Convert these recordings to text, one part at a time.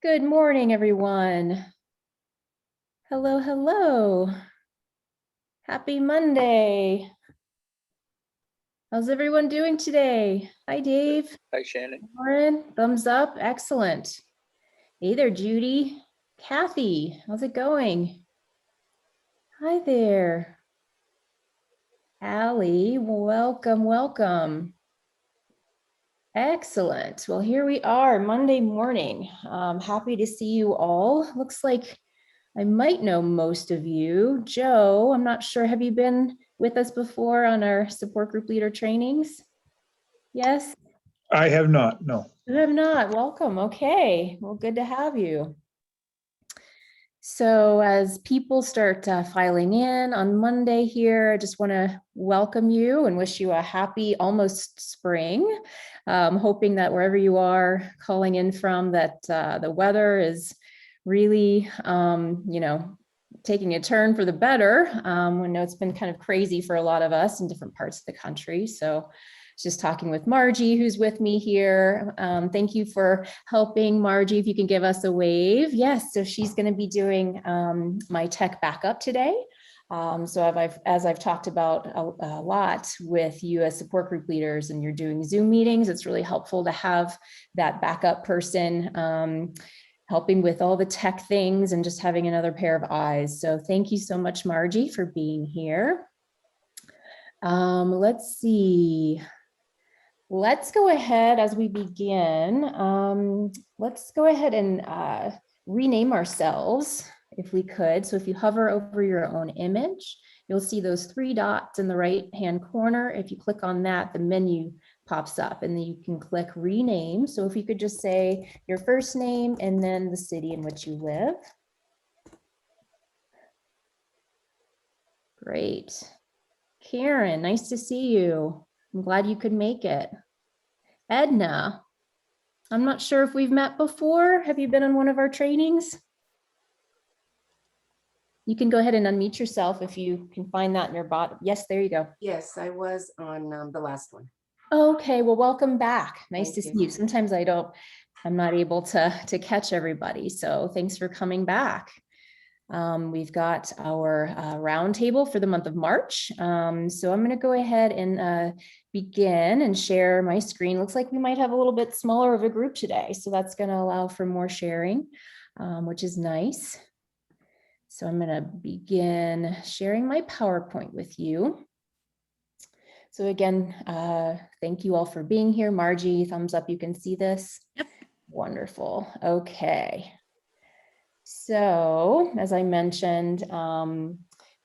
Good morning, everyone. Hello, hello. Happy Monday. How's everyone doing today? Hi, Dave. Hi, Shannon. Lauren, thumbs up. Excellent. Hey there, Judy. Kathy, how's it going? Hi there. Allie, welcome, welcome. Excellent. Well, here we are, Monday morning. Happy to see you all. Looks like I might know most of you. Joe, I'm not sure. Have you been with us before on our support group leader trainings? Yes? I have not, no. You have not. Welcome. Okay. Well, good to have you. So as people start filing in on Monday here, I just want to welcome you and wish you a happy almost spring. Hoping that wherever you are calling in from, that the weather is really, taking a turn for the better. I know it's been kind of crazy for a lot of us in different parts of the country. So just talking with Margie, who's with me here. Thank you for helping, Margie. If you can give us a wave. Yes, so she's going to be doing my tech backup today. So as I've talked about a lot with you as support group leaders, and you're doing Zoom meetings, it's really helpful to have that backup person helping with all the tech things and just having another pair of eyes. So thank you so much, Margie, for being here. Let's see. Let's go ahead as we begin. Let's go ahead and rename ourselves if we could. So if you hover over your own image, you'll see those three dots in the right-hand corner. If you click on that, the menu pops up and then you can click rename. So if you could just say your first name and then the city in which you live. Great. Karen, nice to see you. I'm glad you could make it. Edna, I'm not sure if we've met before. Have you been on one of our trainings? You can go ahead and unmute yourself if you can find that in your bot. Yes, there you go. Yes, I was on the last one. Okay, well, welcome back. Nice to see you. you. Sometimes I'm not able to catch everybody. So thanks for coming back. We've got our roundtable for the month of March. So I'm going to go ahead and begin and share my screen. Looks like we might have a little bit smaller of a group today. So that's going to allow for more sharing, which is nice. So I'm going to begin sharing my PowerPoint with you. So again, thank you all for being here. Margie, thumbs up, you can see this. Yep. Wonderful. Okay. So as I mentioned,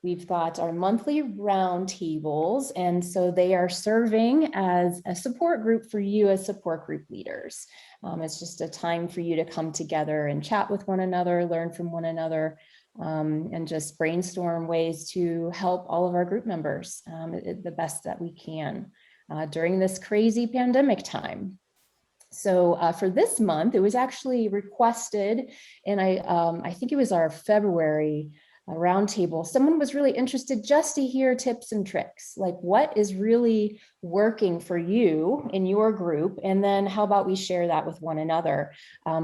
we've got our monthly roundtables, and so they are serving as a support group for you as support group leaders. It's just a time for you to come together and chat with one another, learn from one another, and just brainstorm ways to help all of our group members the best that we can during this crazy pandemic time. So for this month, it was actually requested, and I think it was our February roundtable. Someone was really interested just to hear tips and tricks, like what is really working for you in your group, and then how about we share that with one another,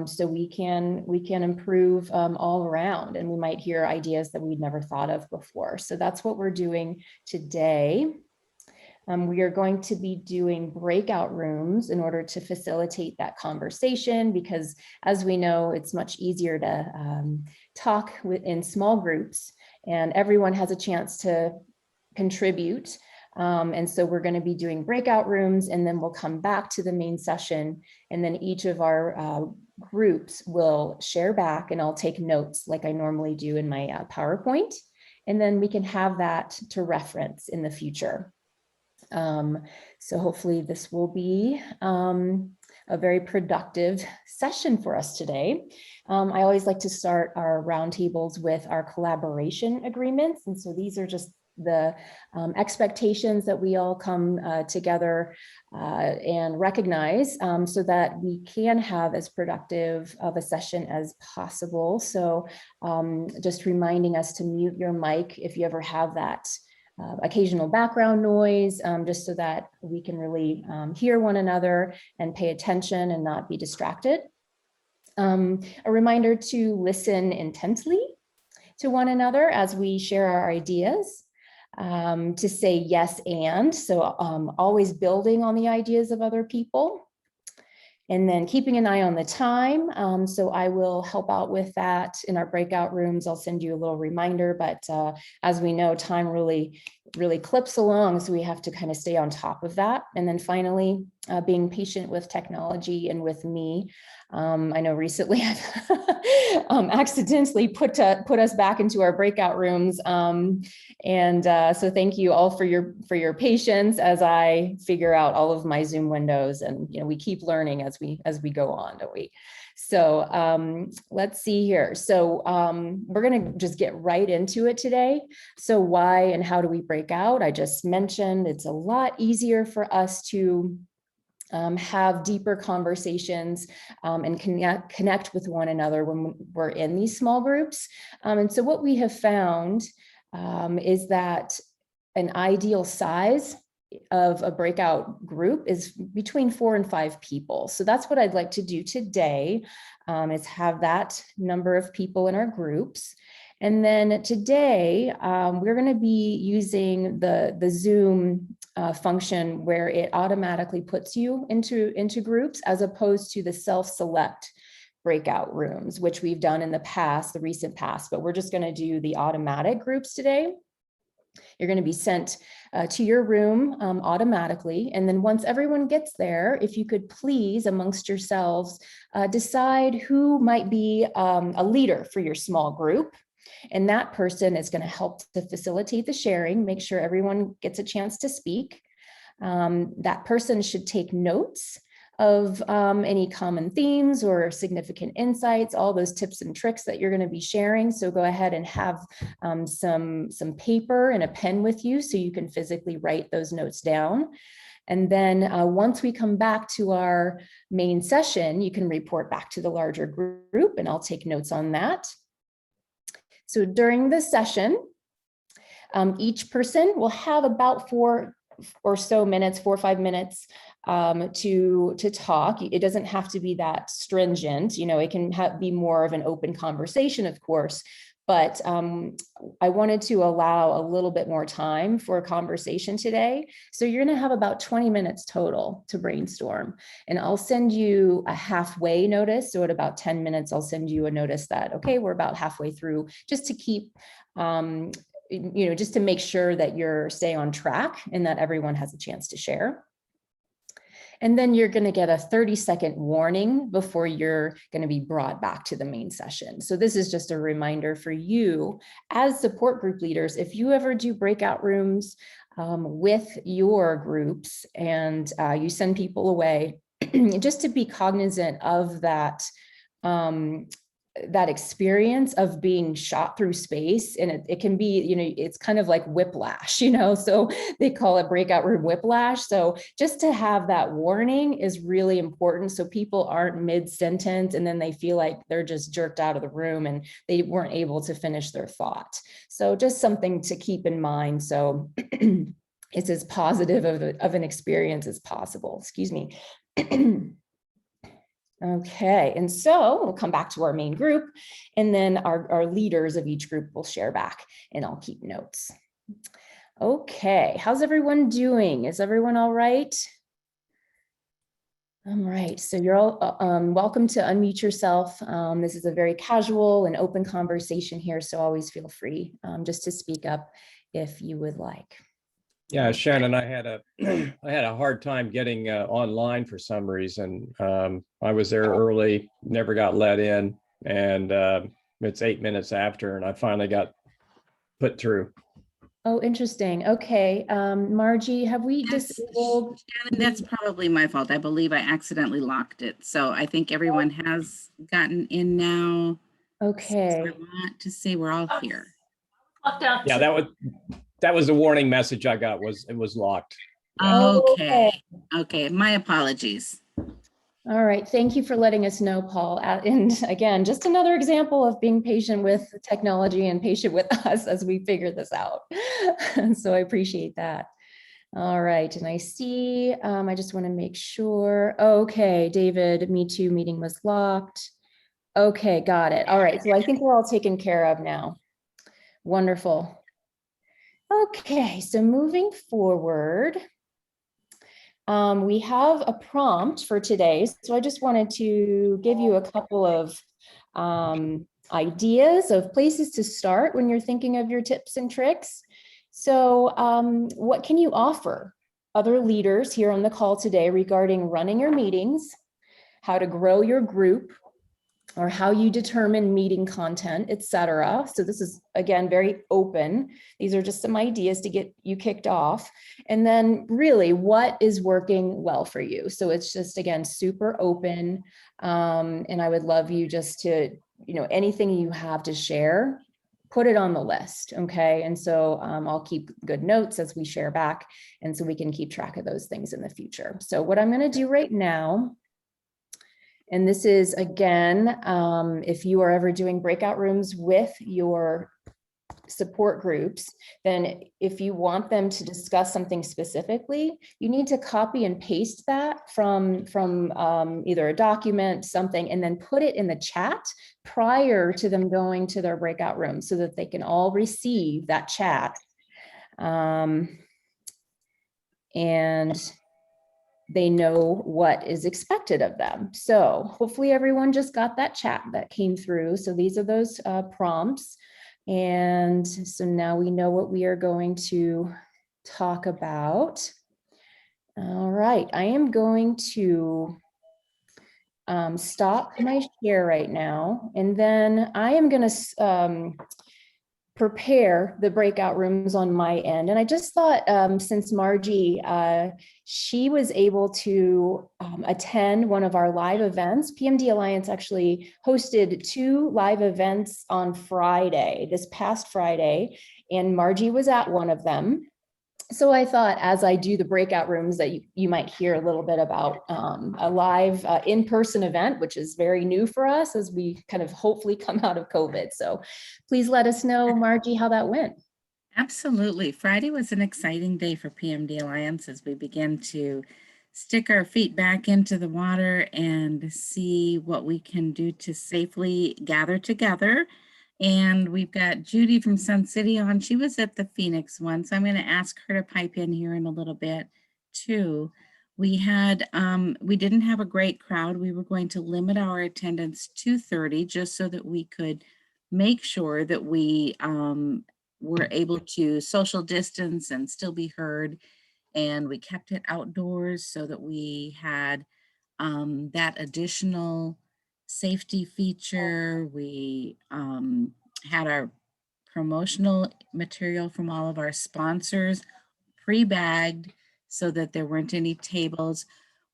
so we can improve all around, and we might hear ideas that we'd never thought of before. So that's what we're doing today. We are going to be doing breakout rooms in order to facilitate that conversation, because as we know, it's much easier to talk in small groups and everyone has a chance to contribute. And so we're going to be doing breakout rooms, and then we'll come back to the main session, and then each of our groups will share back, and I'll take notes like I normally do in my PowerPoint, and then we can have that to reference in the future. So hopefully this will be a very productive session for us today. I always like to start our roundtables with our collaboration agreements. And so these are just the expectations that we all come together and recognize, so that we can have as productive of a session as possible. So just reminding us to mute your mic if you ever have that occasional background noise, just so that we can really hear one another and pay attention and not be distracted. A reminder to listen intently to one another as we share our ideas, to say yes and, so always building on the ideas of other people. And then keeping an eye on the time. So I will help out with that in our breakout rooms. I'll send you a little reminder, but as we know, time really clips along. So we have to kind of stay on top of that. And then finally, being patient with technology and with me. I know recently I've accidentally put us back into our breakout rooms. So thank you all for your patience as I figure out all of my Zoom windows, and we keep learning as we go on, don't we? So let's see here. So we're going to just get right into it today. So why and how do we break out? I just mentioned it's a lot easier for us to have deeper conversations and connect with one another when we're in these small groups. And so what we have found is that an ideal size of a breakout group is between 4 and 5 people. So that's what I'd like to do today, is have that number of people in our groups. And then today, we're going to be using the Zoom function where it automatically puts you into groups, as opposed to the self-select breakout rooms, which we've done in the past, the recent past, but we're just going to do the automatic groups today. You're going to be sent to your room automatically. And then once everyone gets there, if you could please, amongst yourselves, decide who might be a leader for your small group. And that person is going to help to facilitate the sharing, make sure everyone gets a chance to speak. That person should take notes of any common themes or significant insights, all those tips and tricks that you're going to be sharing. So go ahead and have some paper and a pen with you so you can physically write those notes down. And then once we come back to our main session, you can report back to the larger group, and I'll take notes on that. So during this session, each person will have about 4 or 5 minutes to talk. It doesn't have to be that stringent, it can be more of an open conversation, of course, but I wanted to allow a little bit more time for a conversation today. So you're going to have about 20 minutes total to brainstorm, and I'll send you a halfway notice. So at about 10 minutes, I'll send you a notice that, okay, we're about halfway through, just to keep, just to make sure that you're staying on track and that everyone has a chance to share. And then you're going to get a 30-second warning before you're going to be brought back to the main session. So this is just a reminder for you as support group leaders, if you ever do breakout rooms with your groups and you send people away, just to be cognizant of that that experience of being shot through space. And it can be, it's kind of like whiplash, so they call it breakout room whiplash. So just to have that warning is really important. So people aren't mid-sentence and then they feel like they're just jerked out of the room and they weren't able to finish their thought. So just something to keep in mind. So it's as positive of an experience as possible. Excuse me. Okay, and so we'll come back to our main group, and then our leaders of each group will share back, and I'll keep notes. Okay, how's everyone doing? Is everyone all right? All right, so you're all welcome to unmute yourself. This is a very casual and open conversation here, so always feel free just to speak up if you would like. Yeah, Shannon, I had a hard time getting online for some reason. I was there early, never got let in, and it's 8 minutes after, and I finally got put through. Oh, interesting. Okay, Margie, have we disabled? Shannon, that's probably my fault. I believe I accidentally locked it. So I think everyone has gotten in now. Okay. So I want to say we're all here. Yeah, that was the warning message I got, it was locked. Okay. Okay. My apologies. All right. Thank you for letting us know, Paul. And again, just another example of being patient with technology and patient with us as we figure this out. So I appreciate that. All right. And I see, I just want to make sure. Okay, David, me too, meeting was locked. Okay, got it. All right, so I think we're all taken care of now. Wonderful. Okay, so moving forward, we have a prompt for today. So I just wanted to give you a couple of ideas of places to start when you're thinking of your tips and tricks. So what can you offer other leaders here on the call today regarding running your meetings, how to grow your group, or how you determine meeting content, etc. So this is, again, very open. These are just some ideas to get you kicked off. And then really, what is working well for you? So it's just, again, super open. And I would love you just to, anything you have to share, put it on the list, okay? And so I'll keep good notes as we share back, and so we can keep track of those things in the future. So what I'm gonna do right now, and this is, again, if you are ever doing breakout rooms with your support groups, then if you want them to discuss something specifically, you need to copy and paste that from either a document, something, and then put it in the chat prior to them going to their breakout room so that they can all receive that chat. And they know what is expected of them. So hopefully everyone just got that chat that came through. So these are those prompts. And so now we know what we are going to talk about. All right, I am going to stop my share right now. And then I am going to prepare the breakout rooms on my end. And I just thought, since Margie, she was able to attend one of our live events. PMD Alliance actually hosted 2 live events on Friday, this past Friday, and Margie was at one of them. So I thought, as I do the breakout rooms, that you might hear a little bit about a live in-person event, which is very new for us as we kind of hopefully come out of COVID. So please let us know, Margie, how that went. Absolutely. Friday was an exciting day for PMD Alliance as we began to stick our feet back into the water and see what we can do to safely gather together. And we've got Judy from Sun City on. She was at the Phoenix one, so I'm going to ask her to pipe in here in a little bit too. We didn't have a great crowd. We were going to limit our attendance to 30 just so that we could make sure that we were able to social distance and still be heard. And we kept it outdoors so that we had that additional safety feature. We had our promotional material from all of our sponsors pre-bagged so that there weren't any tables.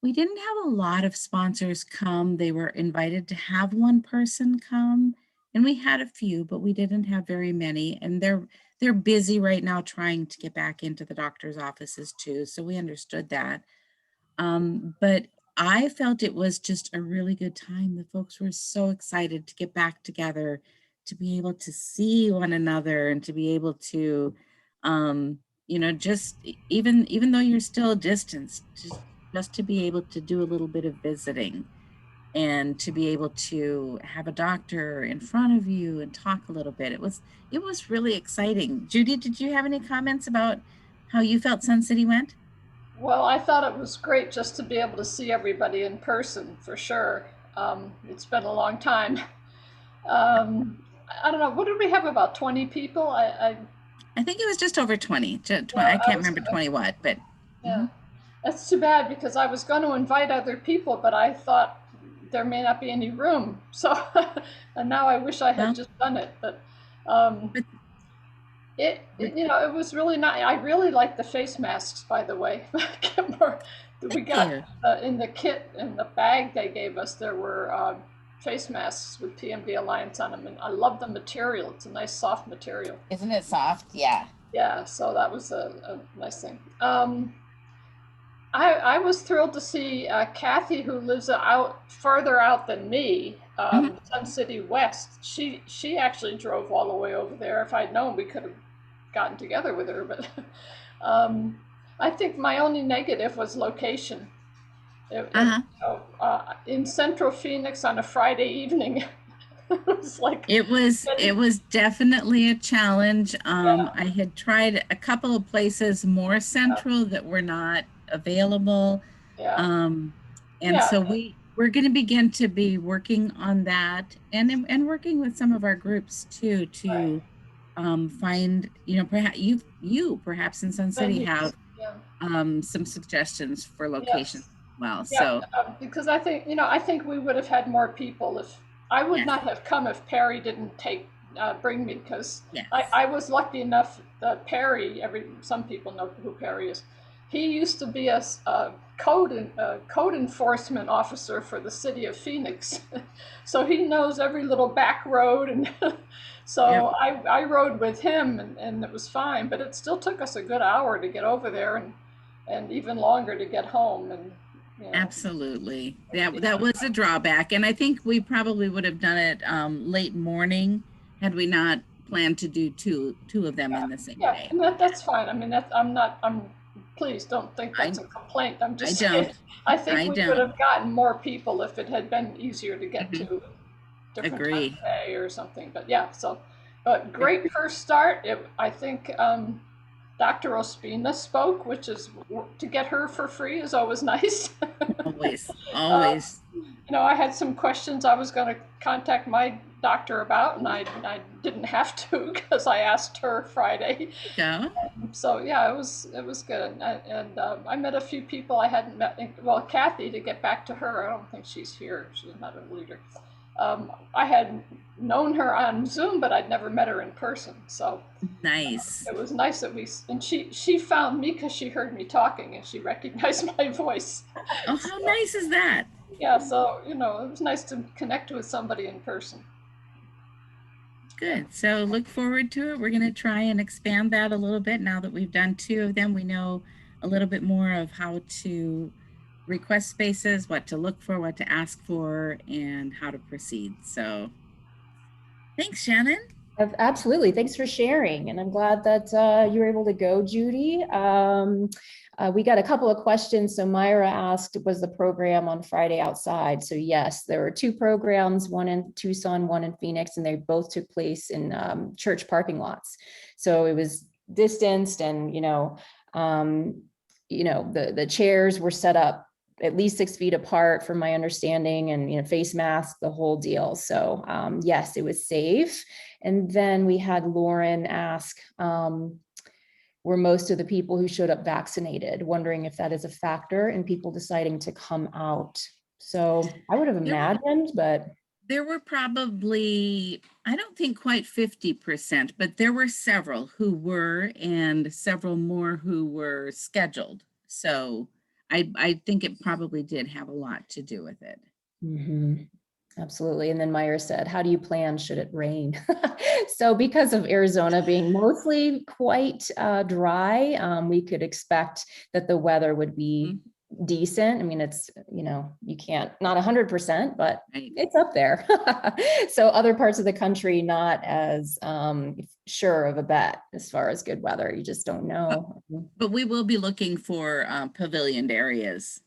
We didn't have a lot of sponsors come. They were invited to have one person come, and we had a few, but we didn't have very many. And they're busy right now trying to get back into the doctor's offices too. So we understood that. But I felt it was just a really good time. The folks were so excited to get back together, to be able to see one another and to be able to, just even though you're still distanced, just to be able to do a little bit of visiting and to be able to have a doctor in front of you and talk a little bit. It was really exciting. Judy, did you have any comments about how you felt Sun City went? Well, I thought it was great just to be able to see everybody in person, for sure. It's been a long time. I don't know, what did we have, about 20 people? I think it was just over 20. Yeah, I can't remember 20 what, but. Yeah, that's too bad because I was going to invite other people, but I thought there may not be any room. So, and now I wish I had Well, just done it, but it was really nice. I really like the face masks, by the way. We got in the kit, in the bag they gave us, there were face masks with PMD Alliance on them, and I love the material. It's a nice soft material. Isn't it soft? Yeah. Yeah, so that was a nice thing. I was thrilled to see Kathy, who lives farther out than me, Sun City West. She actually drove all the way over there. If I'd known, we could have gotten together with her. But I think my only negative was location. In Central Phoenix on a Friday evening, It was like, It was definitely a challenge. I had tried a couple of places more central that were not available. yeah, And yeah, so we're going to begin to be working on that and working with some of our groups too to find, perhaps you perhaps in Sun City have yeah, some suggestions for locations yes. as well. Yeah, So because I think we would have had more people if I would yes, not have come if Perry didn't bring me, because yes. I was lucky enough that Perry, some people know who Perry is. He used to be a code enforcement officer for the city of Phoenix, so he knows every little back road, and Yep. so I rode with him, and it was fine. But it still took us a good hour to get over there, and even longer to get home, and you know. Absolutely. That was a drawback. And I think we probably would have done it late morning had we not planned to do two of them in the same Yeah, day. and that's fine. I mean, please don't think that's a complaint. I'm just I saying, don't. I think I we would don't. have gotten more people if it had been easier to get Mhm. to different time of Agree. day or something. But yeah, but great first start. I think Dr. Ospina spoke, which is to get her for free is always nice. Always. Um, Always. I had some questions I was going to contact my doctor about, and I didn't have to because I asked her Friday. Go. So yeah, it was good, and I met a few people I hadn't met. Well, Kathy, to get back to her, I don't think she's here. She's not a leader. I had known her on Zoom, but I'd never met her in person. So Nice. it was nice that she found me because she heard me talking and she recognized my voice. Oh, how nice is that? Yeah, so it was nice to connect with somebody in person. Good. So look forward to it. We're going to try and expand that a little bit now that we've done two of them. We know a little bit more of how to request spaces, what to look for, what to ask for, and how to proceed. So thanks, Shannon. Absolutely. Thanks for sharing. And I'm glad that you were able to go, Judy. We got a couple of questions. So Myra asked, was the program on Friday outside? So yes, there were two programs, one in Tucson, one in Phoenix, and they both took place in church parking lots. So it was distanced, and the chairs were set up at least 6 feet apart from my understanding, and face mask, the whole deal. So yes, it was safe. And then we had Lauren ask, were most of the people who showed up vaccinated, wondering if that is a factor in people deciding to come out. So I would have imagined, but there were probably, I don't think quite 50%, but there were several who were, and several more who were scheduled. So I think it probably did have a lot to do with it. Absolutely. And then Meyer said, how do you plan should it rain? So because of Arizona being mostly quite dry, we could expect that the weather would be decent. I mean, it's, you can't, not 100%, but it's up there. So other parts of the country, not as sure of a bet as far as good weather. You just don't know. But we will be looking for pavilioned areas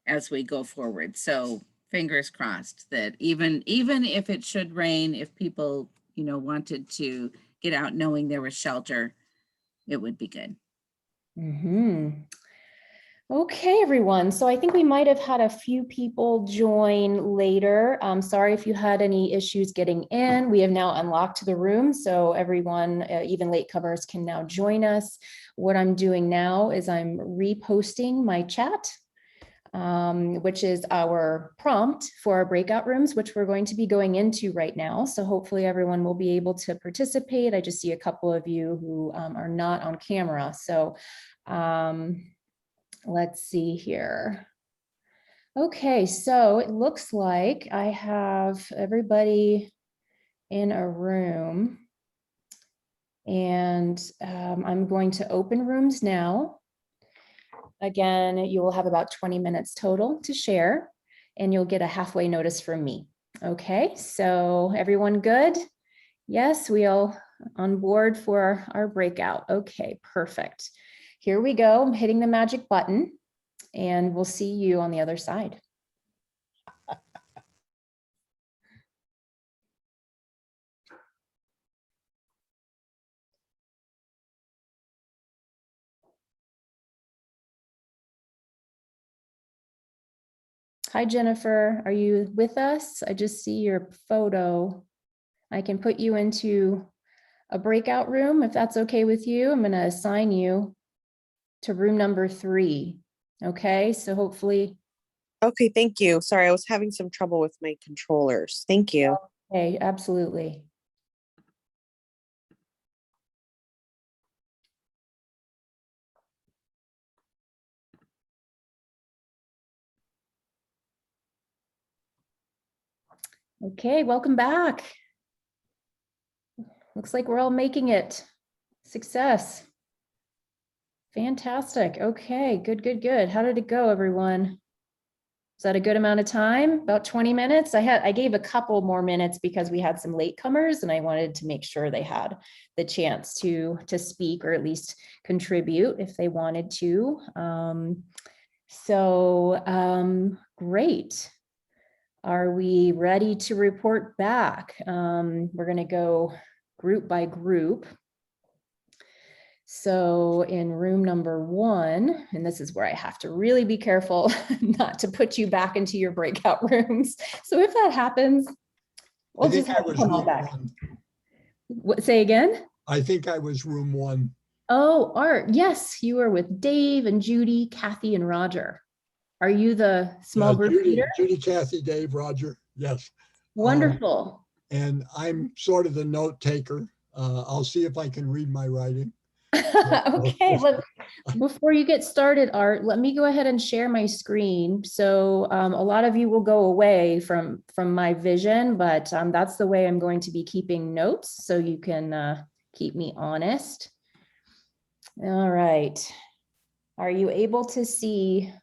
as we go forward. So fingers crossed that even if it should rain, if people, wanted to get out knowing there was shelter, it would be good. Okay, everyone. So I think we might have had a few people join later. Sorry if you had any issues getting in. We have now unlocked the room, so everyone, even latecomers, can now join us. What I'm doing now is I'm reposting my chat, which is our prompt for our breakout rooms, which we're going to be going into right now. So hopefully everyone will be able to participate. I just see a couple of you who are not on camera. So let's see here. Okay, so it looks like I have everybody in a room, and I'm going to open rooms now. Again, you will have about 20 minutes total to share, and you'll get a halfway notice from me. Okay, so everyone good? Yes, we all on board for our breakout. Okay, perfect. Here we go. I'm hitting the magic button, and we'll see you on the other side. Hi, Jennifer. Are you with us? I just see your photo. I can put you into a breakout room if that's okay with you. I'm going to assign you to room number 3. Okay, so hopefully. Okay, thank you. Sorry, I was having some trouble with my controllers. Thank you. Okay, absolutely. Okay, welcome back. Looks like we're all making it. Success. Fantastic. Okay, good, good, good. How did it go, everyone? Is that a good amount of time? About 20 minutes? I gave a couple more minutes because we had some latecomers and I wanted to make sure they had the chance to speak or at least contribute if they wanted to. Great. Are we ready to report back? We're going to go group by group. So in room number 1, and this is where I have to really be careful not to put you back into your breakout rooms. So if that happens, we'll just have to come on back. What, say again? I think I was room 1. Oh, Art, yes, you were with Dave and Judy, Kathy, and Roger. Are you the small group leader? Judy, Kathy, Dave, Roger. Yes. Wonderful. And I'm sort of the note taker. I'll see if I can read my writing. Okay, look, before you get started, Art, let me go ahead and share my screen. So a lot of you will go away from my vision, but that's the way I'm going to be keeping notes so you can keep me honest. All right. Are you able to see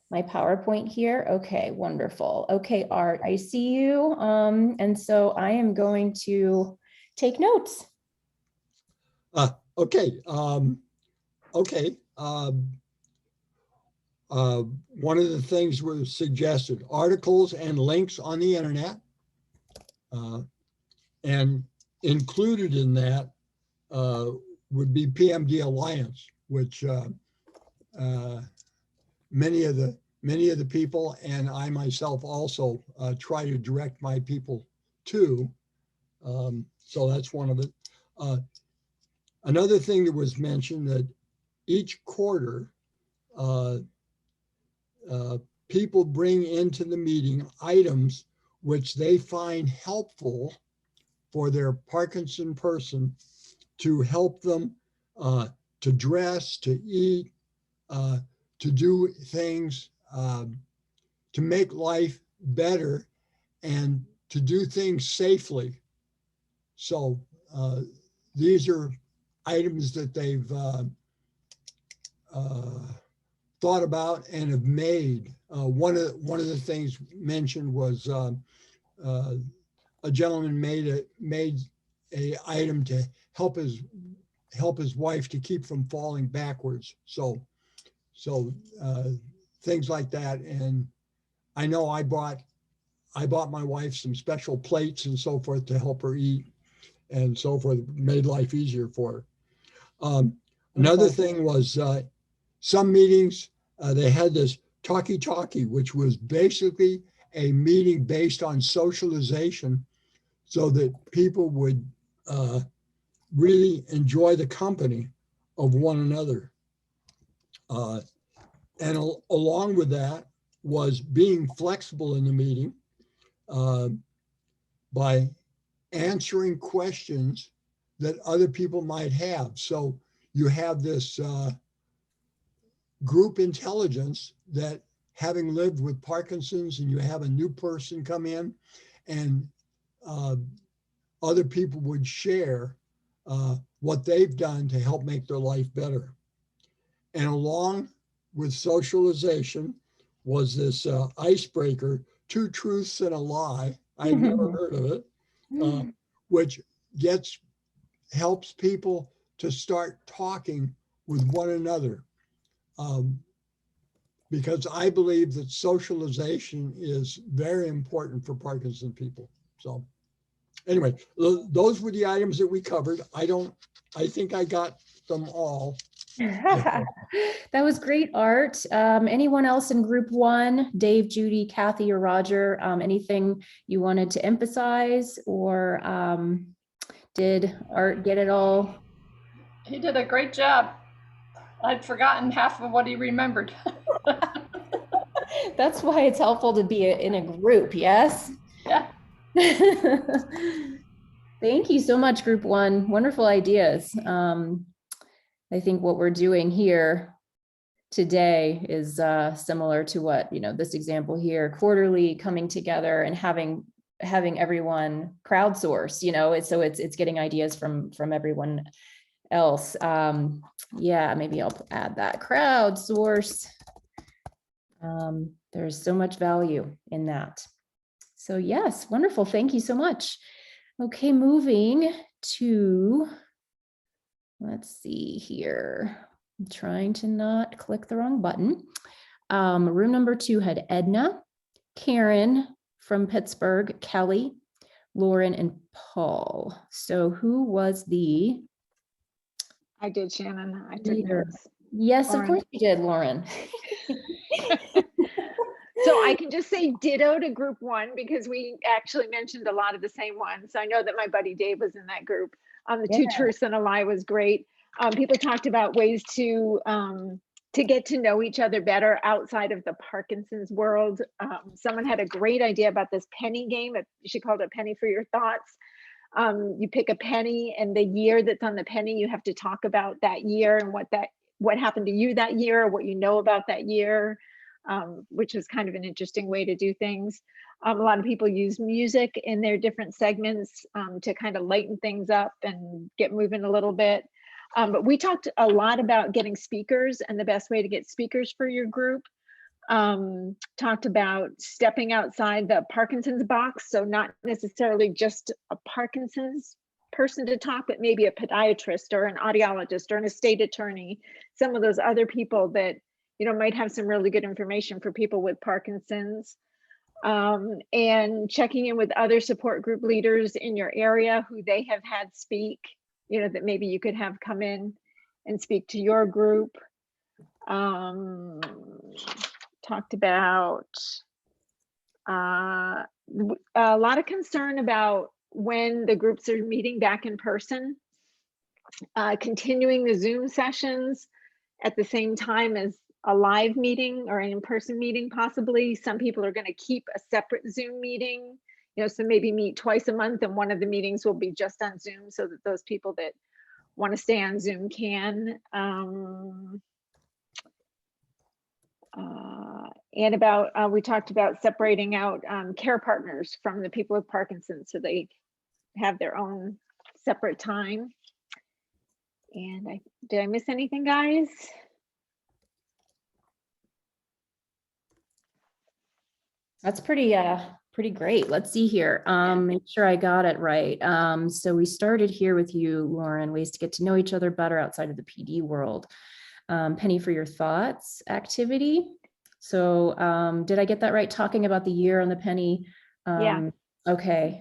my PowerPoint here? Okay, wonderful. Okay, Art, I see you. And so I am going to take notes. Okay. One of the things was suggested, articles and links on the internet. And included in that would be PMD Alliance, which many of the people and I myself also try to direct my people to. So that's one of it. Another thing that was mentioned that each quarter, people bring into the meeting items which they find helpful for their Parkinson person to help them to dress, to eat, to do things, to make life better and to do things safely. So these are items that they've thought about and have made. One of the things mentioned was a gentleman made a item to help his wife to keep from falling backwards. So things like that. And I know I bought my wife some special plates and so forth to help her eat and so forth, made life easier for her. Another thing was some meetings, they had this talkie-talkie, which was basically a meeting based on socialization so that people would really enjoy the company of one another. And along with that was being flexible in the meeting by answering questions that other people might have. So you have this group intelligence that, having lived with Parkinson's, and you have a new person come in and other people would share what they've done to help make their life better. And along with socialization was this icebreaker, 2 truths and a lie. I've never heard of it, which helps people to start talking with one another. Because I believe that socialization is very important for Parkinson people. So anyway, those were the items that we covered. I think I got them all. That was great, Art. Anyone else in group one? Dave, Judy, Kathy, or Roger? Anything you wanted to emphasize, or did Art get it all? He did a great job. I'd forgotten half of what he remembered. That's why it's helpful to be in a group, yes? Yeah. Thank you so much, group one. Wonderful ideas. I think what we're doing here today is similar to what, this example here, quarterly coming together and having everyone crowdsource, so it's getting ideas from everyone else. Yeah, maybe I'll add that crowdsource. There's so much value in that. So yes, wonderful. Thank you so much. Okay, moving to, let's see here. I'm trying to not click the wrong button. Room number 2 had Edna, Karen from Pittsburgh, Kelly, Lauren, and Paul. So who was the I did, Shannon. I took leader? notes. Yes, Lauren. of course you did, Lauren. So I can just say ditto to group one because we actually mentioned a lot of the same ones. I know that my buddy Dave was in that group. The Two Yeah. Truths and a Lie was great. People talked about ways to get to know each other better outside of the Parkinson's world. Someone had a great idea about this penny game. She called it Penny for Your Thoughts. You pick a penny, and the year that's on the penny, you have to talk about that year and what happened to you that year, or what you know about that year. Which is kind of an interesting way to do things. A lot of people use music in their different segments to kind of lighten things up and get moving a little bit. But we talked a lot about getting speakers and the best way to get speakers for your group. Talked about stepping outside the Parkinson's box. So not necessarily just a Parkinson's person to talk, but maybe a podiatrist or an audiologist or an estate attorney, some of those other people that might have some really good information for people with Parkinson's, and checking in with other support group leaders in your area who they have had speak, that maybe you could have come in and speak to your group. Talked about a lot of concern about when the groups are meeting back in person, continuing the Zoom sessions at the same time as a live meeting or an in-person meeting, possibly. Some people are going to keep a separate Zoom meeting, so maybe meet twice a month, and one of the meetings will be just on Zoom so that those people that want to stay on Zoom can. And about, we talked about separating out care partners from the people with Parkinson's so they have their own separate time. And did I miss anything, guys? That's pretty great. Let's see here. Make sure I got it right. So we started here with you, Lauren, ways to get to know each other better outside of the PD world. Penny for Your Thoughts activity. So did I get that right? Talking about the year on the penny. Yeah. Okay.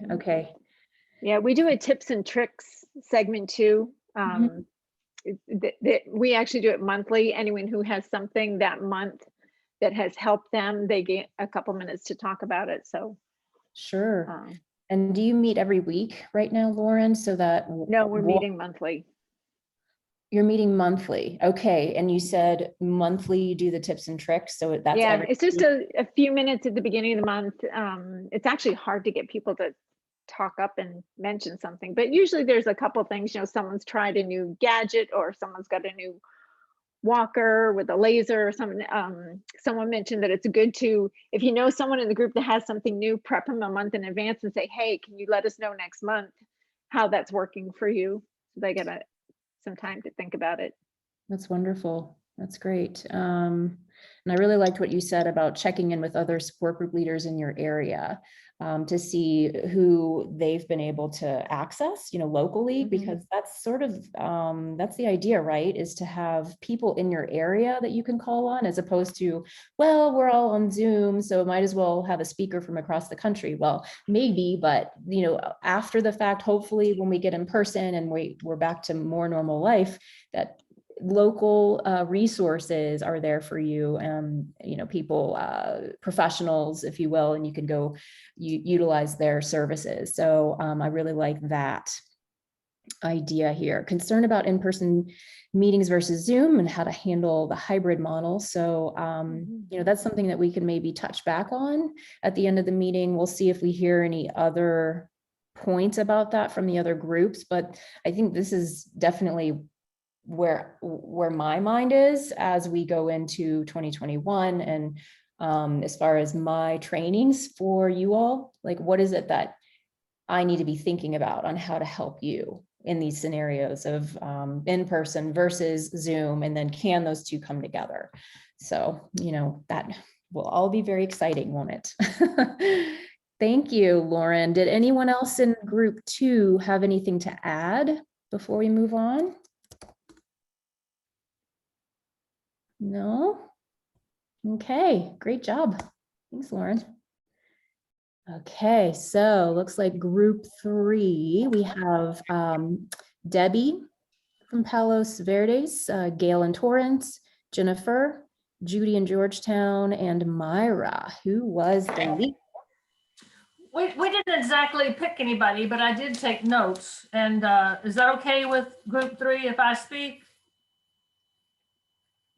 Yeah, we do a tips and tricks segment too. We actually do it monthly. Anyone who has something that month that has helped them, they get a couple minutes to talk about it. So sure. And do you meet every week right now, Lauren? So that no, we're meeting monthly. You're meeting monthly. Okay. And you said monthly you do the tips and tricks. So that's it's just a few minutes at the beginning of the month. It's actually hard to get people to talk up and mention something, but usually there's a couple things, someone's tried a new gadget or someone's got a new walker with a laser or something. Someone mentioned that it's good to, if you know someone in the group that has something new, prep them a month in advance and say, hey, can you let us know next month how that's working for you? So they get some time to think about it. That's wonderful. That's great. And I really liked what you said about checking in with other support group leaders in your area to see who they've been able to access, locally, because that's sort of, that's the idea, right? Is to have people in your area that you can call on, as opposed to, well, we're all on Zoom, so might as well have a speaker from across the country. Well, maybe, but after the fact, hopefully when we get in person and we're back to more normal life, that local resources are there for you, you know, people, professionals, if you will, and you can go utilize their services. So I really like that idea here. Concern about in-person meetings versus Zoom and how to handle the hybrid model. So, you know, that's something that we can maybe touch back on at the end of the meeting. We'll see if we hear any other points about that from the other groups, but I think this is definitely where my mind is as we go into 2021. And as far as my trainings for you all, like, what is it that I need to be thinking about on how to help you in these scenarios of in-person versus Zoom, and then can those two come together? So, you know, that will all be very exciting, won't it? Thank you, Lauren. Did anyone else in group 2 have anything to add before we move on? No? Okay, great job. Thanks, Lauren. Okay, so looks like group 3, we have Debbie from Palos Verdes, Gail in Torrance, Jennifer, Judy in Georgetown, and Myra, who was the lead. We didn't exactly pick anybody, but I did take notes. And is that okay with group 3 if I speak?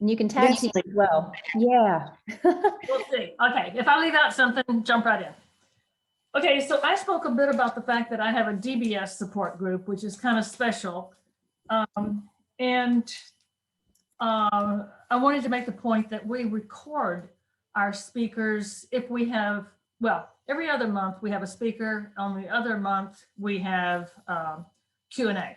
And you can tag Yes, team as well. Yeah. We'll see. Okay, if I leave out something, jump right in. Okay, so I spoke a bit about the fact that I have a DBS support group, which is kind of special. I wanted to make the point that we record our speakers if we have, well, every other month we have a speaker. On the other month we have Q&A.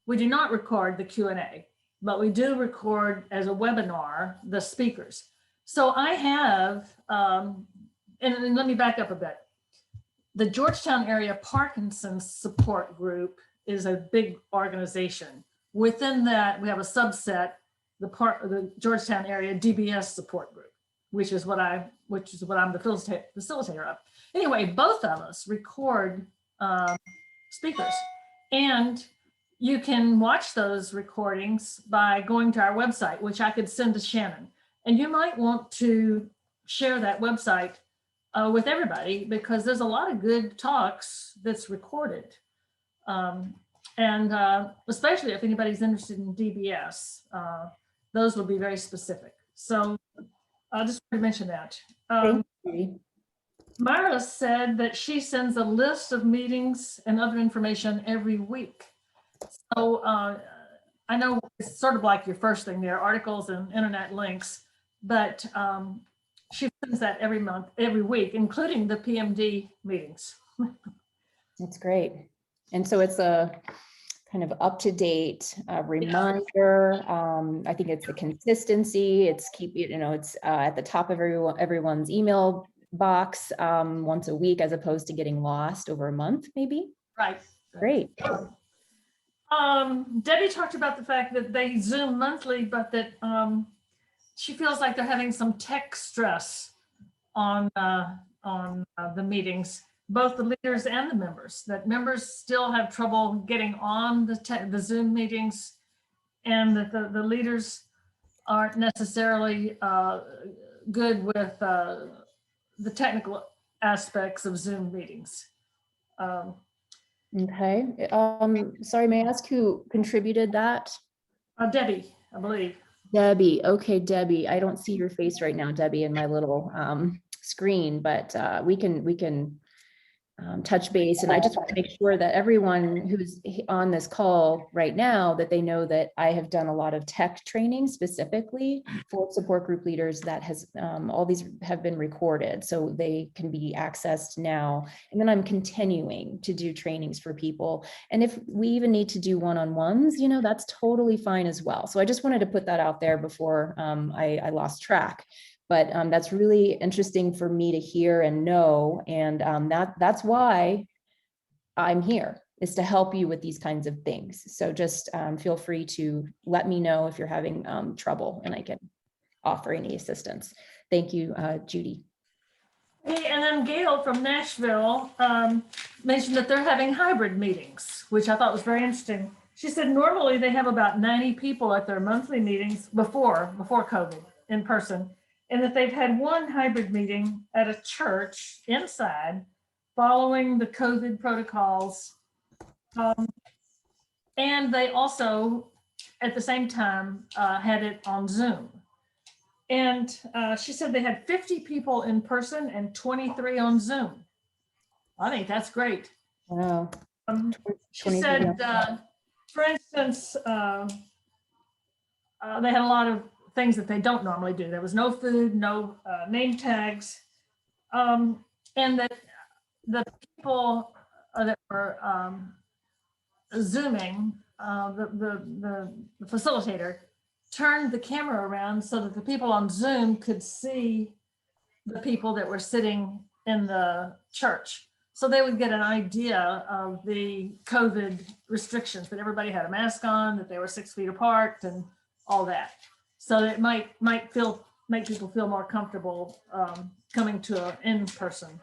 We do not record the Q&A, but we do record as a webinar the speakers. So I have, and let me back up a bit. The Georgetown Area Parkinson's Support Group is a big organization. Within that, we have a subset, the Georgetown Area DBS Support Group, which is what I'm the facilitator of. Anyway, both of us record speakers, and you can watch those recordings by going to our website, which I could send to Shannon. And you might want to share that website with everybody, because there's a lot of good talks that's recorded. Especially if anybody's interested in DBS, those will be very specific. So I just want to mention that. Thank you. Myra said that she sends a list of meetings and other information every week. So I know it's sort of like your first thing there, articles and internet links, but she sends that every month, every week, including the PMD meetings. That's great. And so it's a kind of up-to-date reminder. I think it's the consistency. It's it's at the top of everyone's email box once a week, as opposed to getting lost over a month, maybe. Right. Great. Debbie talked about the fact that they Zoom monthly, but that she feels like they're having some tech stress on the meetings, both the leaders and the members, that members still have trouble getting on the Zoom meetings, and that the leaders aren't necessarily good with the technical aspects of Zoom meetings. Okay. Sorry, may I ask who contributed that? Debbie, I believe. Debbie. Okay, Debbie. I don't see your face right now, Debbie, in my little screen, but we can touch base. And I just want to make sure that everyone who's on this call right now, that they know that I have done a lot of tech training specifically for support group leaders that has, all these have been recorded so they can be accessed now. And then I'm continuing to do trainings for people. And if we even need to do one-on-ones, that's totally fine as well. So I just wanted to put that out there before I lost track. But that's really interesting for me to hear and know. And that's why I'm here, is to help you with these kinds of things. So just feel free to let me know if you're having trouble, and I can offer any assistance. Thank you, Judy. Hey, and then Gail from Nashville mentioned that they're having hybrid meetings, which I thought was very interesting. she said normally they have about 90 people at their monthly meetings before COVID in person, and that they've had one hybrid meeting at a church inside following the COVID protocols. And they also, at the same time, had it on Zoom. And she said they had 50 people in person and 23 on Zoom. I think that's great. Wow. She said, for instance, they had a lot of things that they don't normally do. There was no food, no name tags, and that the people that were Zooming, the facilitator turned the camera around so that the people on Zoom could see the people that were sitting in the church. So they would get an idea of the COVID restrictions, that everybody had a mask on, that they were 6 feet apart and all that. So it might make people feel more comfortable coming to an in-person.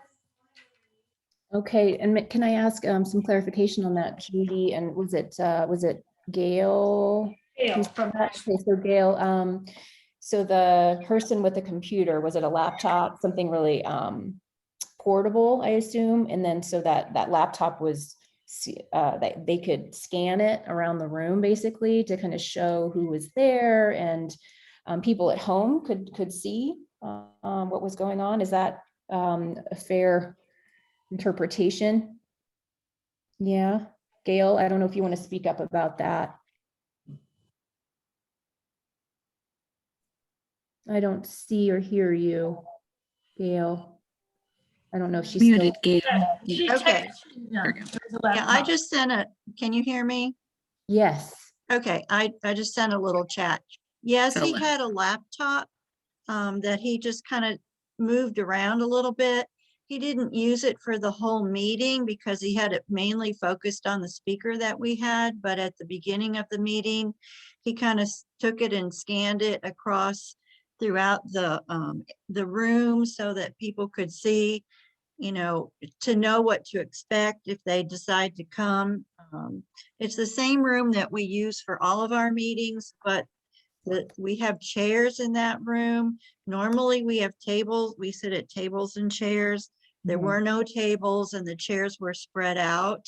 Okay, and can I ask some clarification on that, Judy? And was it Gail? Gail from Okay, so Gail, so the person with the computer, was it a laptop, something really portable, I assume? And then so that laptop was, that they could scan it around the room basically to kind of show who was there, and people at home could see what was going on. Is that a fair interpretation? Yeah, Gail, I don't know if you want to speak up about that. I don't see or hear you, Gail. I don't know if she's Muted, still. Gail. Okay. Yeah, There we go. there's a Yeah, I laptop. just sent can you hear me? Yes. Okay, I just sent a little chat. Yes, So he loud. had a laptop that he just kind of moved around a little bit. He didn't use it for the whole meeting because he had it mainly focused on the speaker that we had. But at the beginning of the meeting, he kind of took it and scanned it across throughout the room so that people could see, you know, to know what to expect if they decide to come. It's the same room that we use for all of our meetings, but we have chairs in that room. Normally we have tables, we sit at tables and chairs. There were no tables and the chairs were spread out.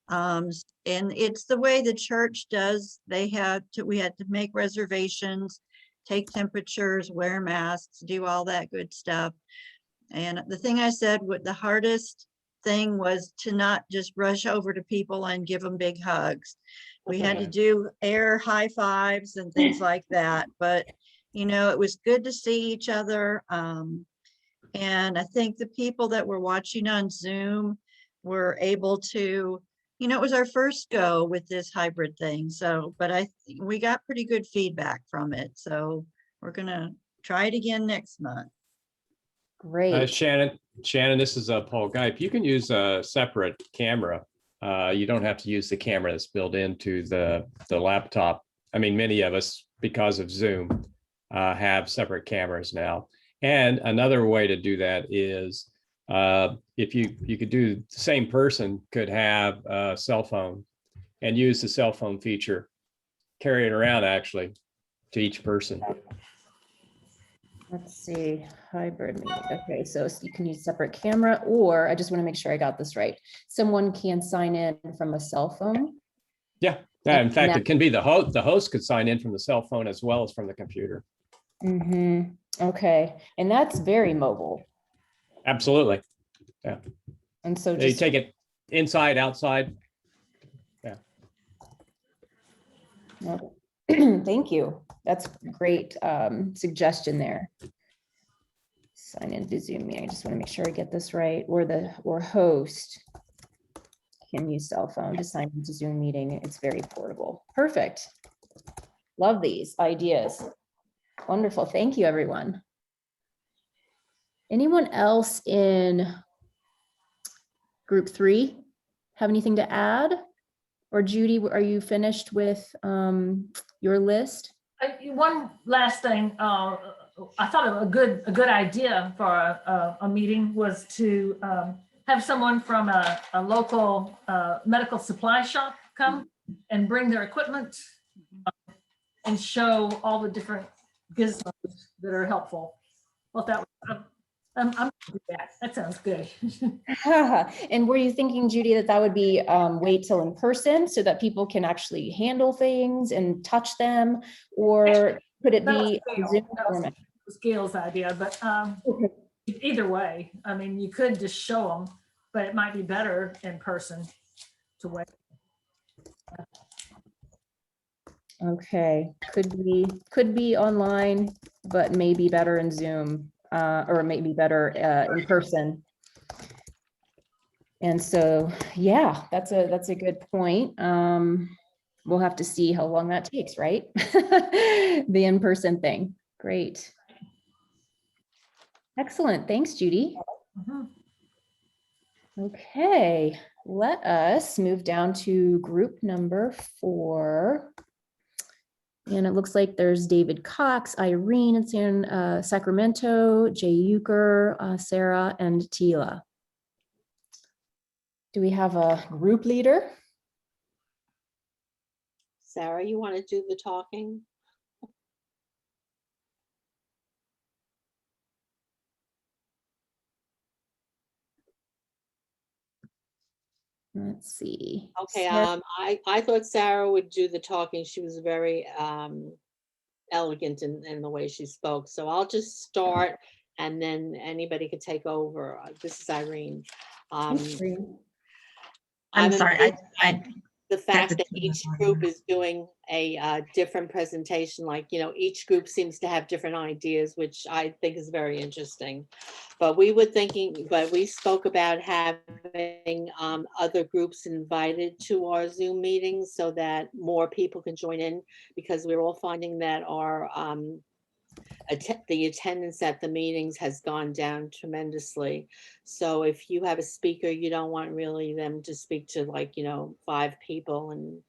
And it's the way the church does. We had to make reservations, take temperatures, wear masks, do all that good stuff. And the thing I said, the hardest thing was to not just rush over to people and give them big hugs. We had to do air high fives and things like that. But, you know, it was good to see each other. And I think the people that were watching on Zoom were able to, you know, it was our first go with this hybrid thing. So, but we got pretty good feedback from it. So we're going to try it again next month. Great. Shannon, this is Paul Geip. You can use a separate camera. You don't have to use the camera that's built into the laptop. I mean, many of us, because of Zoom, have separate cameras now. And another way to do that is if you could do, the same person could have a cell phone and use the cell phone feature, carry it around actually to each person. Let's see, hybrid meeting. Okay, so you can use separate camera, or I just want to make sure I got this right. Someone can sign in from a cell phone. Yeah, in fact, it can be the host. The host could sign in from the cell phone as well as from the computer. Okay, and that's very mobile. Absolutely. Yeah. And so They just take it inside, outside. Yeah. Well, thank you. That's a great suggestion there. Sign into Zoom meeting. I just want to make sure I get this right. Or host can use cell phone to sign into Zoom meeting. It's very portable. Perfect. Love these ideas. Wonderful. Thank you, everyone. Anyone else in group 3 have anything to add? Or Judy, are you finished with your list? One last thing, I thought a good idea for a meeting was to have someone from a local medical supply shop come and bring their equipment and show all the different gizmos that are helpful. Well, that was, I'm gonna do that. That sounds good. And were you thinking, Judy, that that would be wait till in person so that people can actually handle things and touch them? Or could it be a Zoom format? Gail's idea, but either way, I mean, you could just show them, but it might be better in person to wait. Okay, could be online, but maybe better in Zoom, or maybe better in person. And so, yeah, that's a good point. We'll have to see how long that takes, right? The in-person thing. Great. Excellent. Thanks, Judy. Mhm. Okay, let us move down to group number 4. And it looks like there's David Cox, Irene in Sacramento, Jay Euchre, Sarah, and Tila. Do we have a group leader? Sarah, you want to do the talking? Let's see. Okay, Sarah- I thought Sarah would do the talking. She was very elegant in the way she spoke. So I'll just start and then anybody could take over. This is Irene. I'm I'm sorry, amazed I at the fact that each group is doing a different presentation, like, you know, each group seems to have different ideas, which I think is very interesting. But we spoke about having other groups invited to our Zoom meetings so that more people can join in, because we're all finding that our the attendance at the meetings has gone down tremendously. So if you have a speaker, you don't want really them to speak to, like, you know, 5 people, and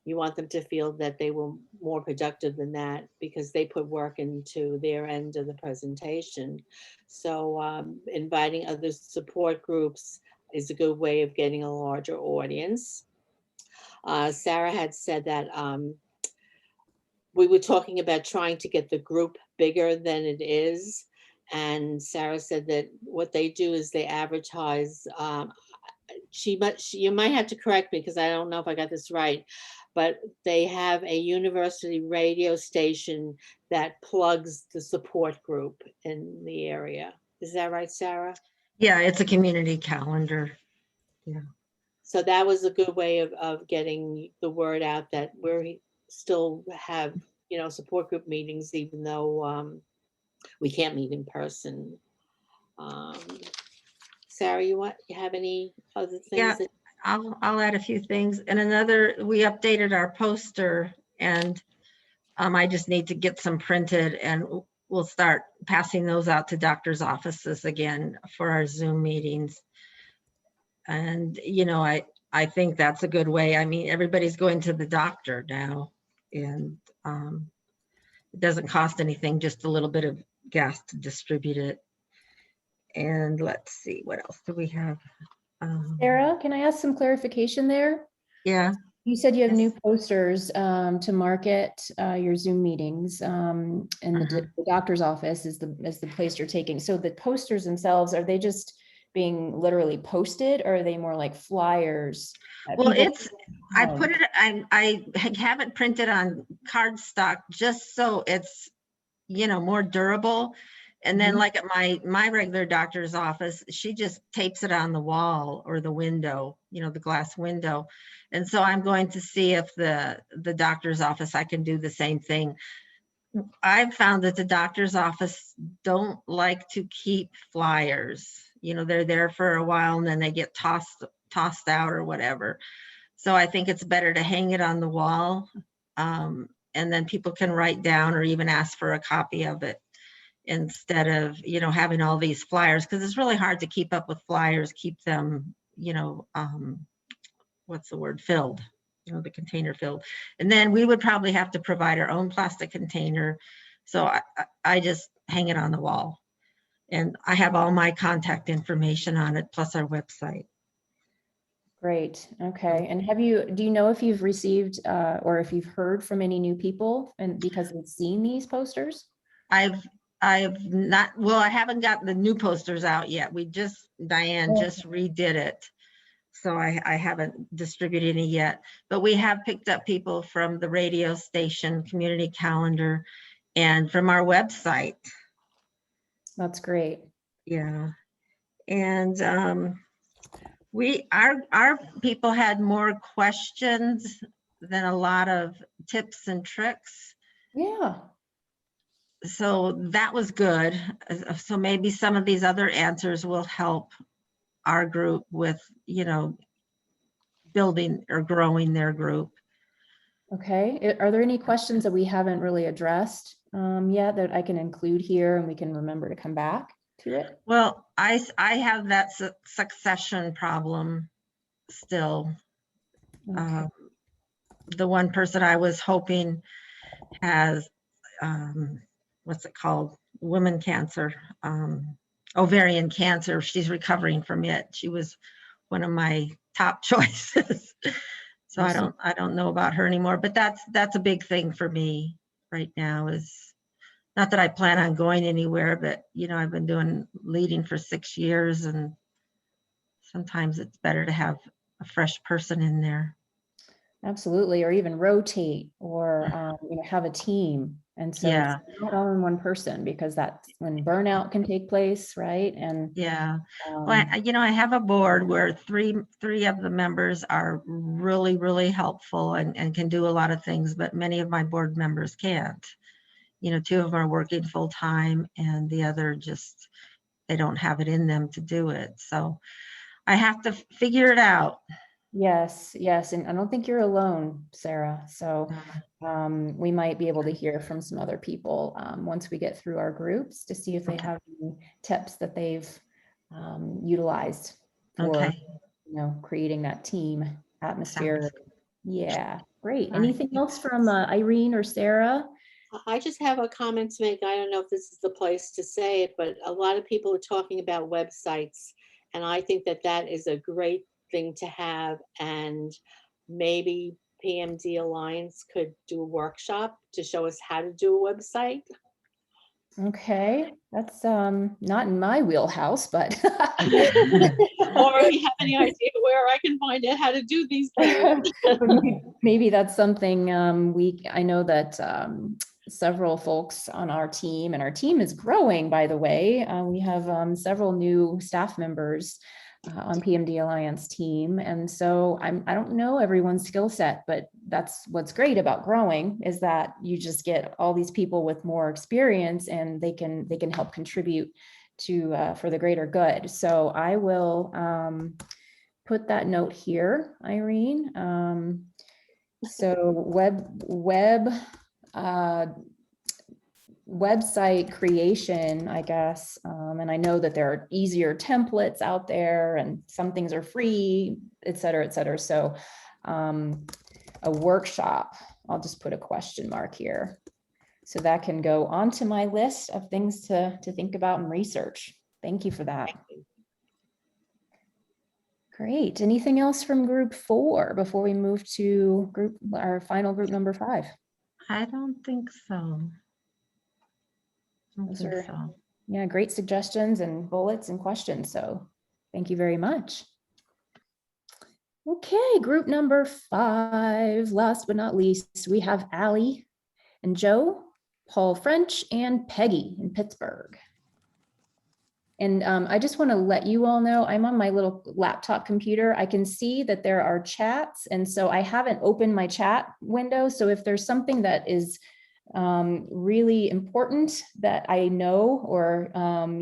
you want them to feel that they were more productive than that because they put work into their end of the presentation. So inviting other support groups is a good way of getting a larger audience. Sarah had said that we were talking about trying to get the group bigger than it is. And Sarah said that what they do is they advertise. You might have to correct me because I don't know if I got this right, but they have a university radio station that plugs the support group in the area. Is that right, Sarah? Yeah, it's a community calendar. Yeah. So that was a good way of getting the word out that we still have, you know, support group meetings, even though we can't meet in person. Sarah, you have any other things? Yeah, I'll add a few things. And we updated our poster, and I just need to get some printed, and we'll start passing those out to doctors' offices again for our Zoom meetings. And, you know, I think that's a good way. I mean, everybody's going to the doctor now, and it doesn't cost anything, just a little bit of gas to distribute it. And let's see, what else do we have? Sarah, can I ask some clarification there? Yeah. You said you have new posters to market your Zoom meetings, and the doctor's office is the place you're taking. So the posters themselves, are they just being literally posted, or are they more like flyers? Well, I put it, I have it printed on cardstock just so it's, you know, more durable. And then like at my regular doctor's office, she just tapes it on the wall or the window, you know, the glass window. And so I'm going to see if the doctor's office, I can do the same thing. I've found that the doctor's office don't like to keep flyers. You know, they're there for a while and then they get tossed out or whatever. So I think it's better to hang it on the wall, and then people can write down or even ask for a copy of it, instead of, you know, having all these flyers, because it's really hard to keep up with flyers, keep them, you know, what's the word, filled, you know, the container filled. And then we would probably have to provide our own plastic container. So I just hang it on the wall, and I have all my contact information on it, plus our website. Great. Okay. And do you know if you've received or if you've heard from any new people and because they've seen these posters? I've not, well, I haven't gotten the new posters out yet. Diane just redid it. So I haven't distributed any yet, but we have picked up people from the radio station, community calendar, and from our website. That's great. Yeah. And our people had more questions than a lot of tips and tricks. Yeah. So that was good. So maybe some of these other answers will help our group with, building or growing their group. Okay. Are there any questions that we haven't really addressed yet that I can include here and we can remember to come back to it? Well, I have that succession problem still. Okay. The one person I was hoping has, what's it called? Women cancer, ovarian cancer. She's recovering from it. She was one of my top choices. So I don't know about her anymore, but that's a big thing for me right now. Is not that I plan on going anywhere, but I've been leading for 6 years, and sometimes it's better to have a fresh person in there. Absolutely. Or even rotate or have a team. And so Yeah. it's not all in one person because that's when burnout can take place, right? And yeah. Well, I have a board where three of the members are really, really helpful and can do a lot of things, but many of my board members can't. 2 of them are working full time and the other they don't have it in them to do it. So I have to figure it out. Yes. And I don't think you're alone, Sarah. So we might be able to hear from some other people once we get through our groups to see if they have any tips that they've utilized for creating that team atmosphere. Yeah, great. Anything else from Irene or Sarah? I just have a comment to make. I don't know if this is the place to say it, but a lot of people are talking about websites, and I think that is a great thing to have, and maybe PMD Alliance could do a workshop to show us how to do a website. Okay, that's not in my wheelhouse, but or if you have any idea where I can find out how to do these things. Maybe that's something I know that several folks on our team, and our team is growing, by the way. We have several new staff members on PMD Alliance team. And so I don't know everyone's skill set, but that's what's great about growing is that you just get all these people with more experience and they can help contribute to for the greater good. So I will put that note here, Irene. So website creation, I guess. And I know that there are easier templates out there and some things are free, et cetera, et cetera. So a workshop, I'll just put a question mark here. So that can go onto my list of things to think about and research. Thank you for that. Great. Anything else from group 4 before we move to our final group number 5? I don't think so. Yeah, great suggestions and bullets and questions. So thank you very much. Okay, group number 5, last but not least, we have Allie and Joe, Paul French, and Peggy in Pittsburgh. And I just want to let you all know, I'm on my little laptop computer. I can see that there are chats. And so I haven't opened my chat window. So if there's something that is really important that I know or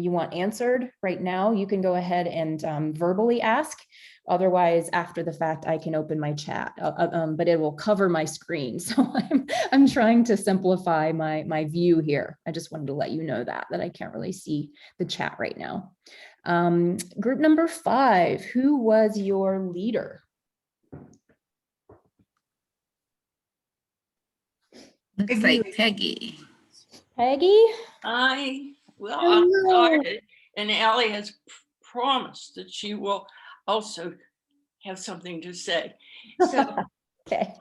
you want answered right now, you can go ahead and verbally ask. Otherwise, after the fact, I can open my chat, but it will cover my screen. So I'm trying to simplify my view here. I just wanted to let you know that I can't really see the chat right now. Group number 5, who was your leader? Looks like Peggy. Peggy? I started, and Allie has promised that she will also have something to say. So, Okay.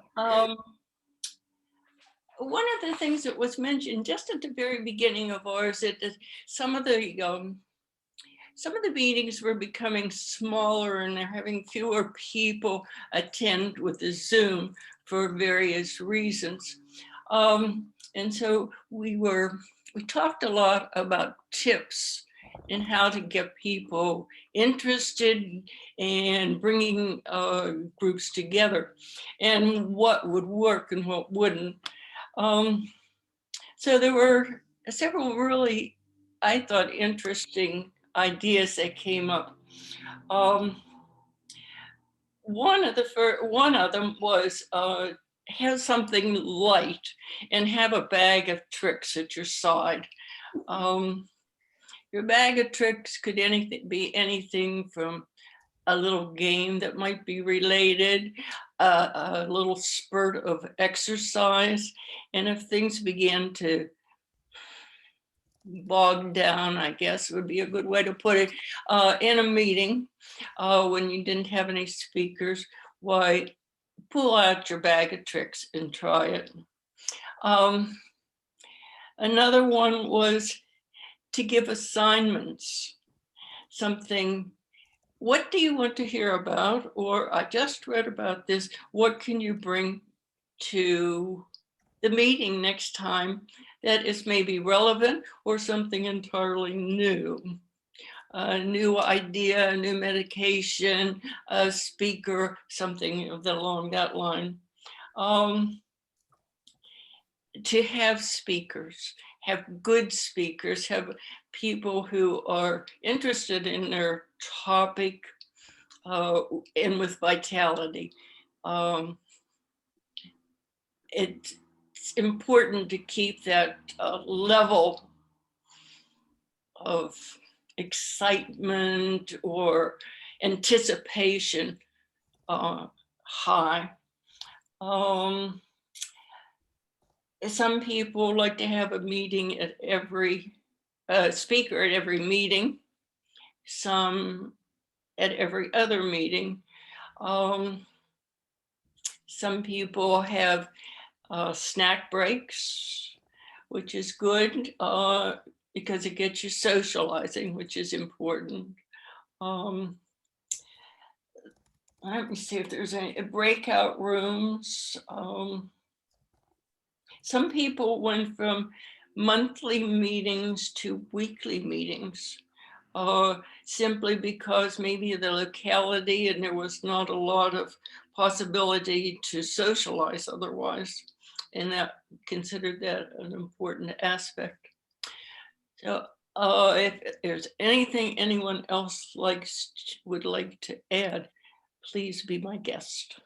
one of the things that was mentioned just at the very beginning of ours, that some of the meetings were becoming smaller and they're having fewer people attend with the Zoom for various reasons. And so we talked a lot about tips and how to get people interested and bringing groups together and what would work and what wouldn't. So there were several really, I thought, interesting ideas that came up. One of them was have something light and have a bag of tricks at your side. Your bag of tricks could be anything from a little game that might be related, a little spurt of exercise. And if things began to bog down, I guess would be a good way to put it, in a meeting, when you didn't have any speakers, why, pull out your bag of tricks and try it. Another one was to give assignments, something, what do you want to hear about? Or I just read about this, what can you bring to the meeting next time that is maybe relevant or something entirely new? A new idea, a new medication, a speaker, something along that line. To have speakers, have good speakers, have people who are interested in their topic and with vitality. It's important to keep that level of excitement or anticipation high. Some people like to have a meeting at every speaker at every meeting, some at every other meeting. Some people have snack breaks, which is good because it gets you socializing, which is important. Let me see if there's any breakout rooms. Some people went from monthly meetings to weekly meetings, simply because maybe the locality and there was not a lot of possibility to socialize otherwise, and that considered that an important aspect. So if there's anything anyone else would like to add, please be my guest.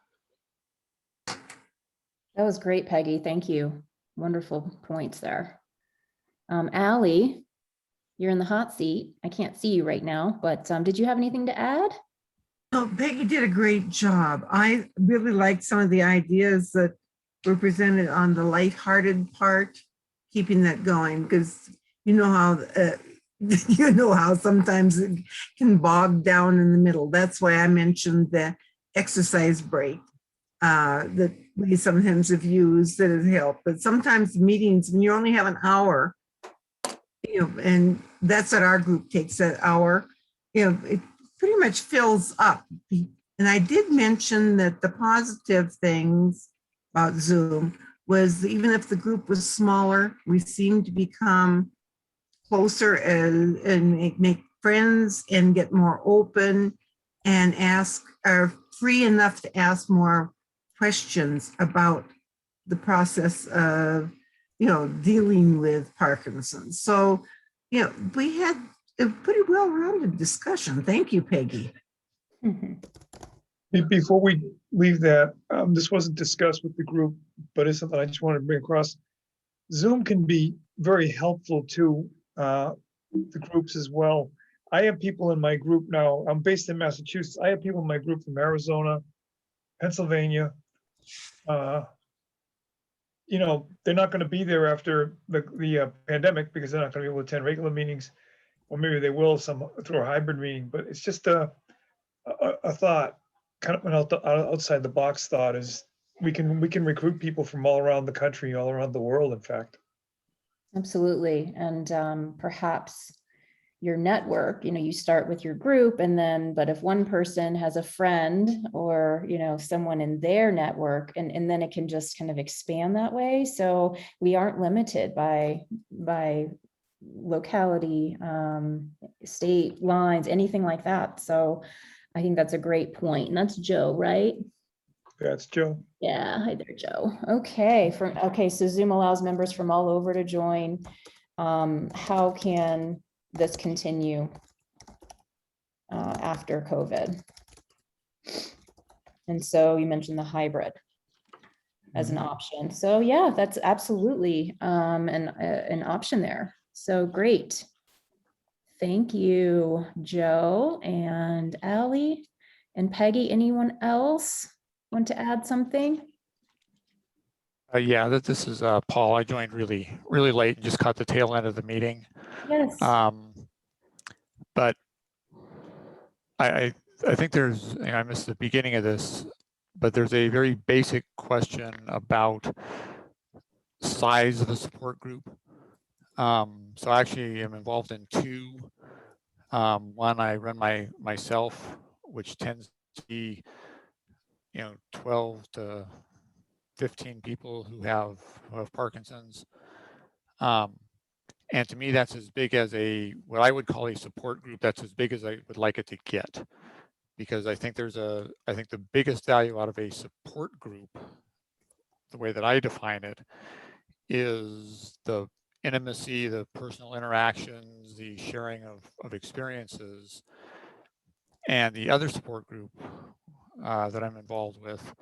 That was great, Peggy. Thank you. Wonderful points there. Allie, you're in the hot seat. I can't see you right now, but did you have anything to add? Oh, Peggy did a great job. I really liked some of the ideas that were presented on the lighthearted part, keeping that going, because you know how sometimes it can bog down in the middle. That's why I mentioned the exercise break that we sometimes have used that has helped. But sometimes meetings, when you only have an hour, and that's what our group takes, that hour, it pretty much fills up. And I did mention that the positive things about Zoom was even if the group was smaller, we seemed to become closer and make friends and get more open and are free enough to ask more questions about the process of dealing with Parkinson's. So we had a pretty well-rounded discussion. Thank you, Peggy. Before we leave that, this wasn't discussed with the group, but it's something I just wanted to bring across. Zoom can be very helpful to the groups as well. I have people in my group now. I'm based in Massachusetts. I have people in my group from Arizona, Pennsylvania. They're not going to be there after the pandemic because they're not going to be able to attend regular meetings, or maybe they will through a hybrid meeting. But it's just a thought. kind of an outside the box thought is we can recruit people from all around the country, all around the world, in fact. Absolutely. And perhaps your network, you start with your group and then, but if one person has a friend or, someone in their network, and then it can just kind of expand that way. So we aren't limited by locality, state lines, anything like that. So I think that's a great point. And that's Joe, right? That's Joe. Yeah, hi there, Joe. Okay, so Zoom allows members from all over to join. How can this continue after COVID? And so you mentioned the hybrid as an option. So yeah, that's absolutely an option there. So great. Thank you, Joe and Allie and Peggy. Anyone else want to add something? Yeah, this is Paul. I joined really late and just caught the tail end of the meeting. Yes. But I think there's, I missed the beginning of this, but there's a very basic question about size of a support group. So I actually am involved in two. One I run myself, which tends to be, 12 to 15 people who have Parkinson's. And to me, that's as big as what I would call a support group. That's as big as I would like it to get, because I think the biggest value out of a support group, the way that I define it, is the intimacy, the personal interactions, the sharing of experiences. And the other support group that I'm involved with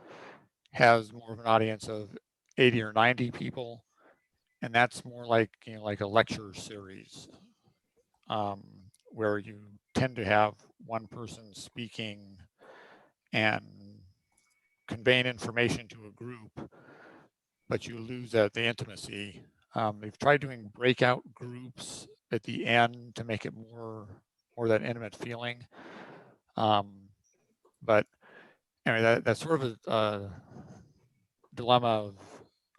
has more of an audience of 80 or 90 people. And that's more like, like a lecture series, where you tend to have one person speaking and conveying information to a group, but you lose the intimacy. They've tried doing breakout groups at the end to make it more that intimate feeling. But anyway, that's sort of a dilemma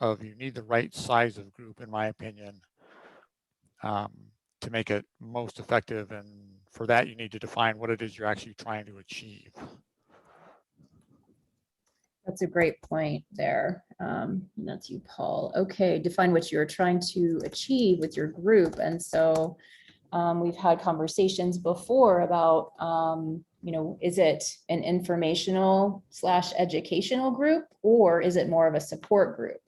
of you need the right size of group, in my opinion, to make it most effective. And for that, you need to define what it is you're actually trying to achieve. That's a great point there. And that's you, Paul. Okay, define what you're trying to achieve with your group. And so we've had conversations before about, is it an informational / educational group, or is it more of a support group?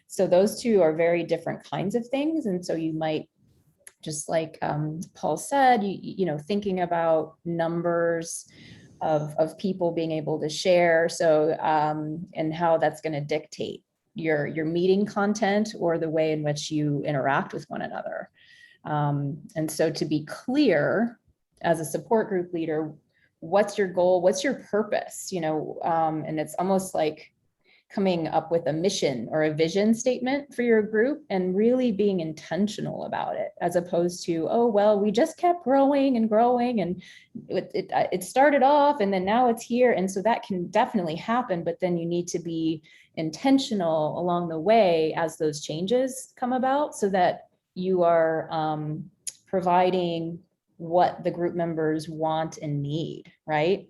So those two are very different kinds of things. And so you might, just like Paul said, thinking about numbers of people being able to share. So, and how that's going to dictate your meeting content or the way in which you interact with one another. And so to be clear, as a support group leader, what's your goal? What's your purpose? And it's almost like coming up with a mission or a vision statement for your group and really being intentional about it, as opposed to, oh, well, we just kept growing and growing and it started off and then now it's here. And so that can definitely happen, but then you need to be intentional along the way as those changes come about, so that you are providing what the group members want and need, right?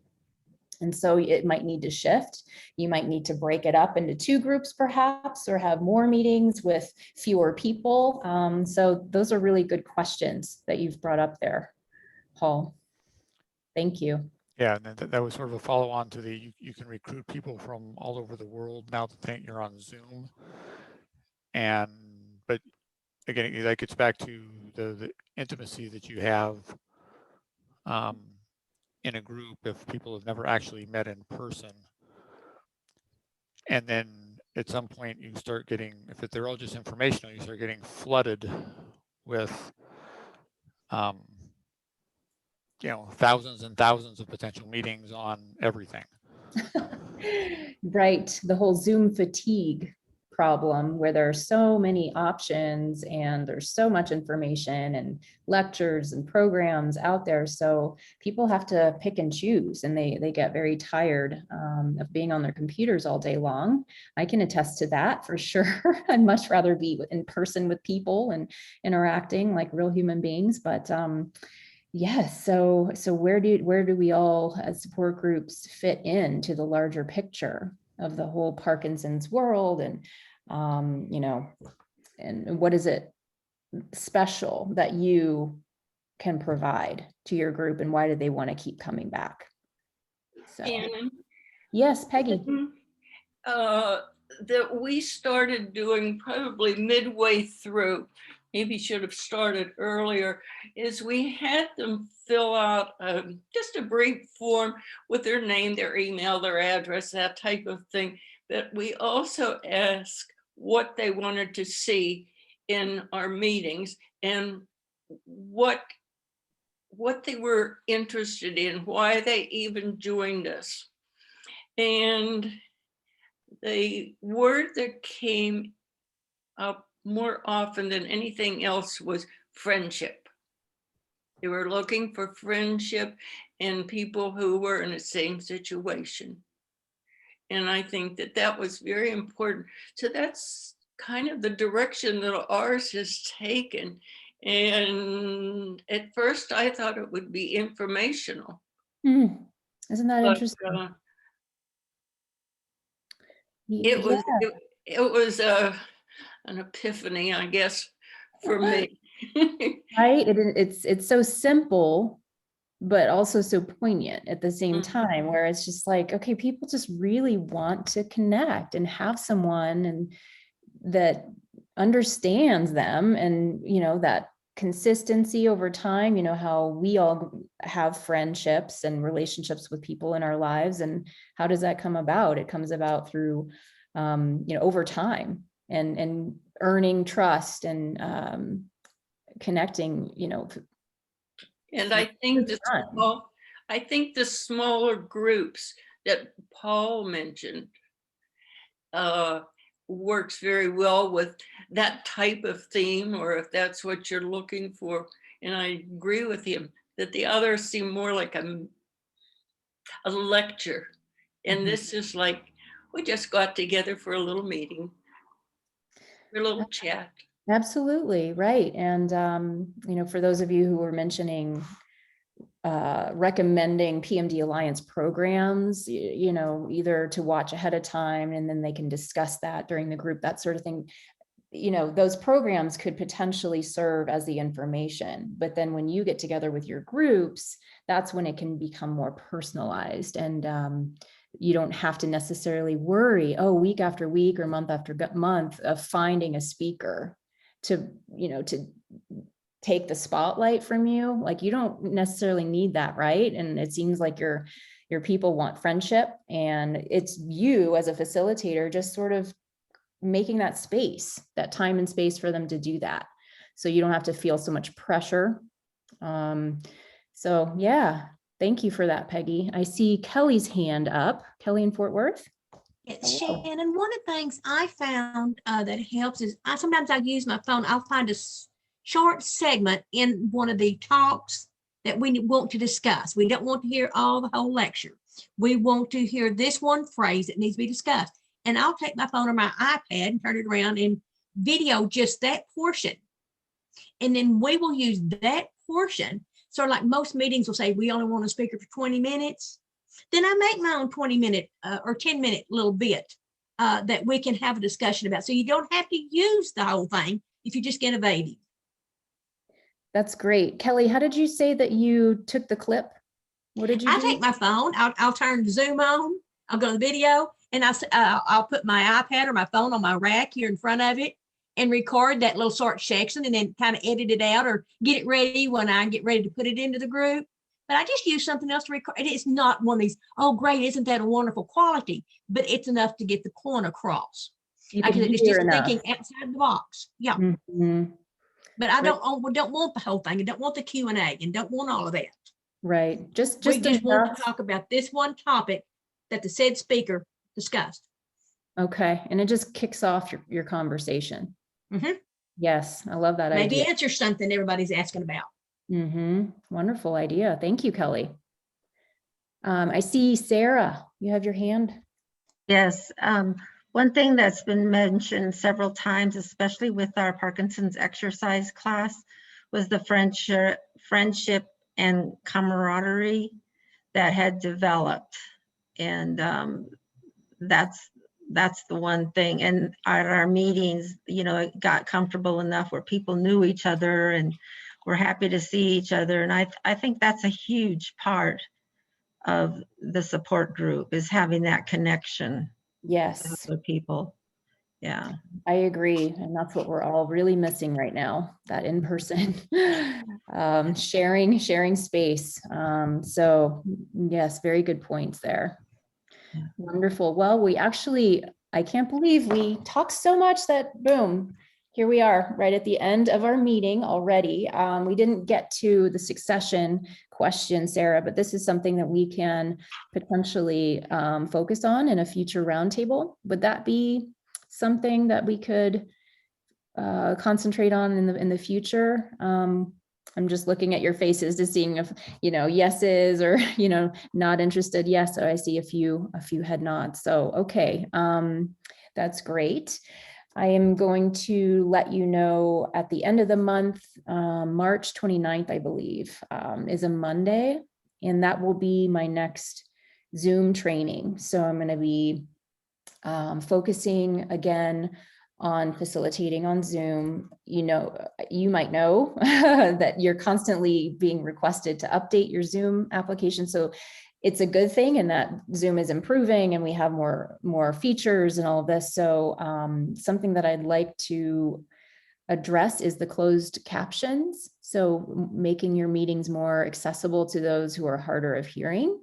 And so it might need to shift. You might need to break it up into 2 groups perhaps, or have more meetings with fewer people. So those are really good questions that you've brought up there, Paul. Thank you. Yeah, and that was sort of a follow on to you can recruit people from all over the world now that you're on Zoom. But again, that gets back to the intimacy that you have in a group if people have never actually met in person. And then at some point you start getting, if they're all just informational, you start getting flooded with thousands and thousands of potential meetings on everything. Right, the whole Zoom fatigue. problem where there are so many options and there's so much information and lectures and programs out there. So people have to pick and choose, and they get very tired of being on their computers all day long. I can attest to that for sure. I'd much rather be in person with people and interacting like real human beings. But yes, so where do we all as support groups fit into the larger picture of the whole Parkinson's world, and you know, and what is it special that you can provide to your group, and why do they want to keep coming back? So Shannon, yes, Peggy. That we started doing probably midway through, maybe should have started earlier, is we had them fill out just a brief form with their name, their email, their address, that type of thing. But we also asked what they wanted to see in our meetings and what they were interested in, why they even joined us. And the word that came up more often than anything else was friendship. They were looking for friendship and people who were in the same situation. And I think that that was very important. So that's kind of the direction that ours has taken. And at first I thought it would be informational. Isn't that interesting? It was an epiphany, I guess, for me. Right? It's so simple, but also so poignant at the same time, where it's just like, okay, people just really want to connect and have someone and that understands them, and you know, that consistency over time, you know, how we all have friendships and relationships with people in our lives, and how does that come about? It comes about through you know, over time, and earning trust and connecting, you know. And I think the smaller groups that Paul mentioned works very well with that type of theme, or if that's what you're looking for. And I agree with him that the others seem more like a lecture. And this is like, we just got together for a little meeting, for a little chat. Absolutely, right. And you know, for those of you who were mentioning recommending PMD Alliance programs, you know, either to watch ahead of time and then they can discuss that during the group, that sort of thing. You know, those programs could potentially serve as the information, but then when you get together with your groups, that's when it can become more personalized, and you don't have to necessarily worry, oh, week after week or month after month of finding a speaker to, you know, to take the spotlight from you. Like, you don't necessarily need that, right? And it seems like your people want friendship, and it's you as a facilitator just sort of making that space, that time and space for them to do that, so you don't have to feel so much pressure. So yeah, thank you for that, Peggy. I see Kelly's hand up. Kelly in Fort Worth. It's Shannon. One of the things I found that helps is sometimes I use my phone. I'll find a short segment in one of the talks that we want to discuss. We don't want to hear the whole lecture. We want to hear this one phrase that needs to be discussed. And I'll take my phone or my iPad and turn it around and video just that portion. And then we will use that portion. So like most meetings will say, we only want a speaker for 20 minutes. Then I make my own 20-minute or 10-minute little bit that we can have a discussion about. So you don't have to use the whole thing if you just get a baby. That's great. Kelly, how did you say that you took the clip? What did you do? I take my phone, I'll turn Zoom on, I'll go to the video, and I'll put my iPad or my phone on my rack here in front of it and record that little short section, and then kind of edit it out or get it ready when I get ready to put it into the group. But I just use something else to record. It's not one of these, oh, great, isn't that a wonderful quality? But it's enough to get the point across. It's just thinking outside the box. Yeah. But I don't want the whole thing. I don't want the Q&A and don't want all of that. Right. We just want to talk about this one topic that the said speaker discussed. Okay, and it just kicks off your conversation. Mhm. Yes, I love that Maybe idea. answer something everybody's asking about. Wonderful idea. Thank you, Kelly. I see Sarah, you have your hand. Yes, one thing that's been mentioned several times, especially with our Parkinson's exercise class, was the friendship and camaraderie that had developed. And that's the one thing. And at our meetings, you know, it got comfortable enough where people knew each other and were happy to see each other. And I think that's a huge part of the support group, is having that connection Yes, with people. Yeah. I agree. And that's what we're all really missing right now, that in-person sharing space. So yes, very good points there. Wonderful. Well, I can't believe we talked so much that boom, here we are right at the end of our meeting already. We didn't get to the succession question, Sarah, but this is something that we can potentially focus on in a future roundtable. Would that be something that we could concentrate on in the future? I'm just looking at your faces to seeing if, yeses or, not interested. Yes, so I see a few head nods. So, okay, that's great. I am going to let you know at the end of the month, March 29th, I believe, is a Monday, and that will be my next Zoom training. So I'm going to be focusing again on facilitating on Zoom. You might know that you're constantly being requested to update your Zoom application. So it's a good thing in that Zoom is improving and we have more features and all of this. So something that I'd like to address is the closed captions. So making your meetings more accessible to those who are harder of hearing.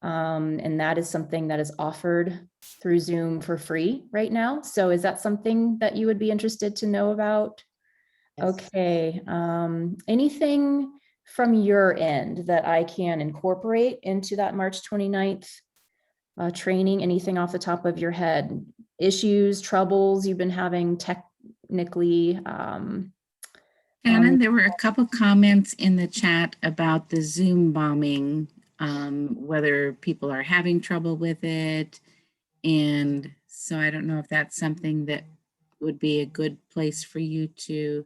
And that is something that is offered through Zoom for free right now. So is that something that you would be interested to know about? Yes. Okay. Anything from your end that I can incorporate into that March 29th training? Anything off the top of your head? Issues, troubles you've been having technically? Shannon, there were a couple comments in the chat about the Zoom bombing, whether people are having trouble with it. And so I don't know if that's something that would be a good place for you to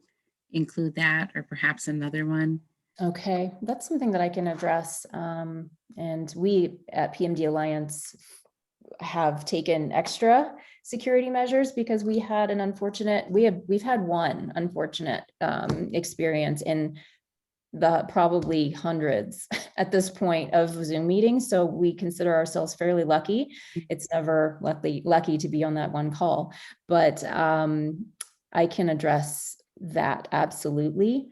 include that, or perhaps another one. Okay, that's something that I can address. And we at PMD Alliance have taken extra security measures because we've had one unfortunate experience in the probably hundreds at this point of Zoom meetings. So we consider ourselves fairly lucky. It's never lucky to be on that one call, but I can address that absolutely.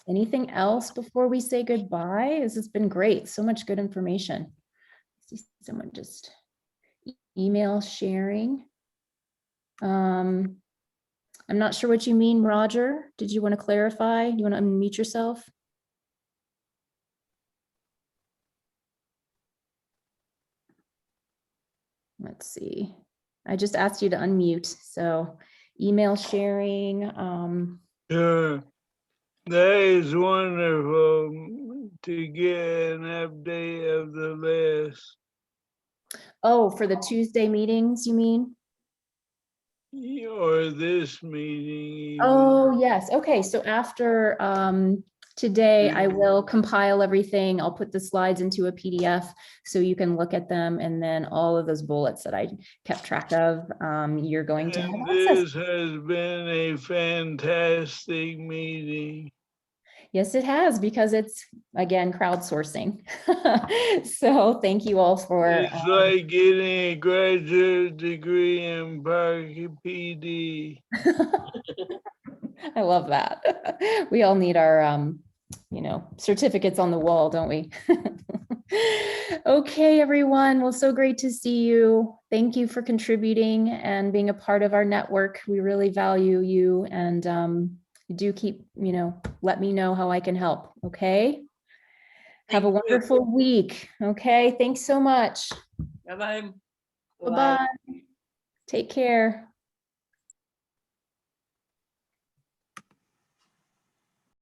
Anything else before we say goodbye? This has been great. So much good information. I see someone just email sharing. I'm not sure what you mean, Roger. Did you want to clarify? You want to unmute yourself? Let's see. I just asked you to unmute. So email sharing. Sure. That is wonderful to get an update of the list. Oh, for the Tuesday meetings, you mean? Or this meeting. Even. Oh, yes. Okay. So after today, I will compile everything. I'll put the slides into a PDF so you can look at them. And then all of those bullets that I kept track of, you're going to have access. This has been a fantastic meeting. Yes, it has, because it's, again, crowdsourcing. So thank you all for. It's like getting a graduate degree in Park PD. I love that. We all need our, certificates on the wall, don't we? Okay, everyone. Well, so great to see you. Thank you for contributing and being a part of our network. We really value you, and do keep, let me know how I can help. Okay. Have a wonderful week. Okay. Thanks so much. Bye-bye. Bye-bye. Take care.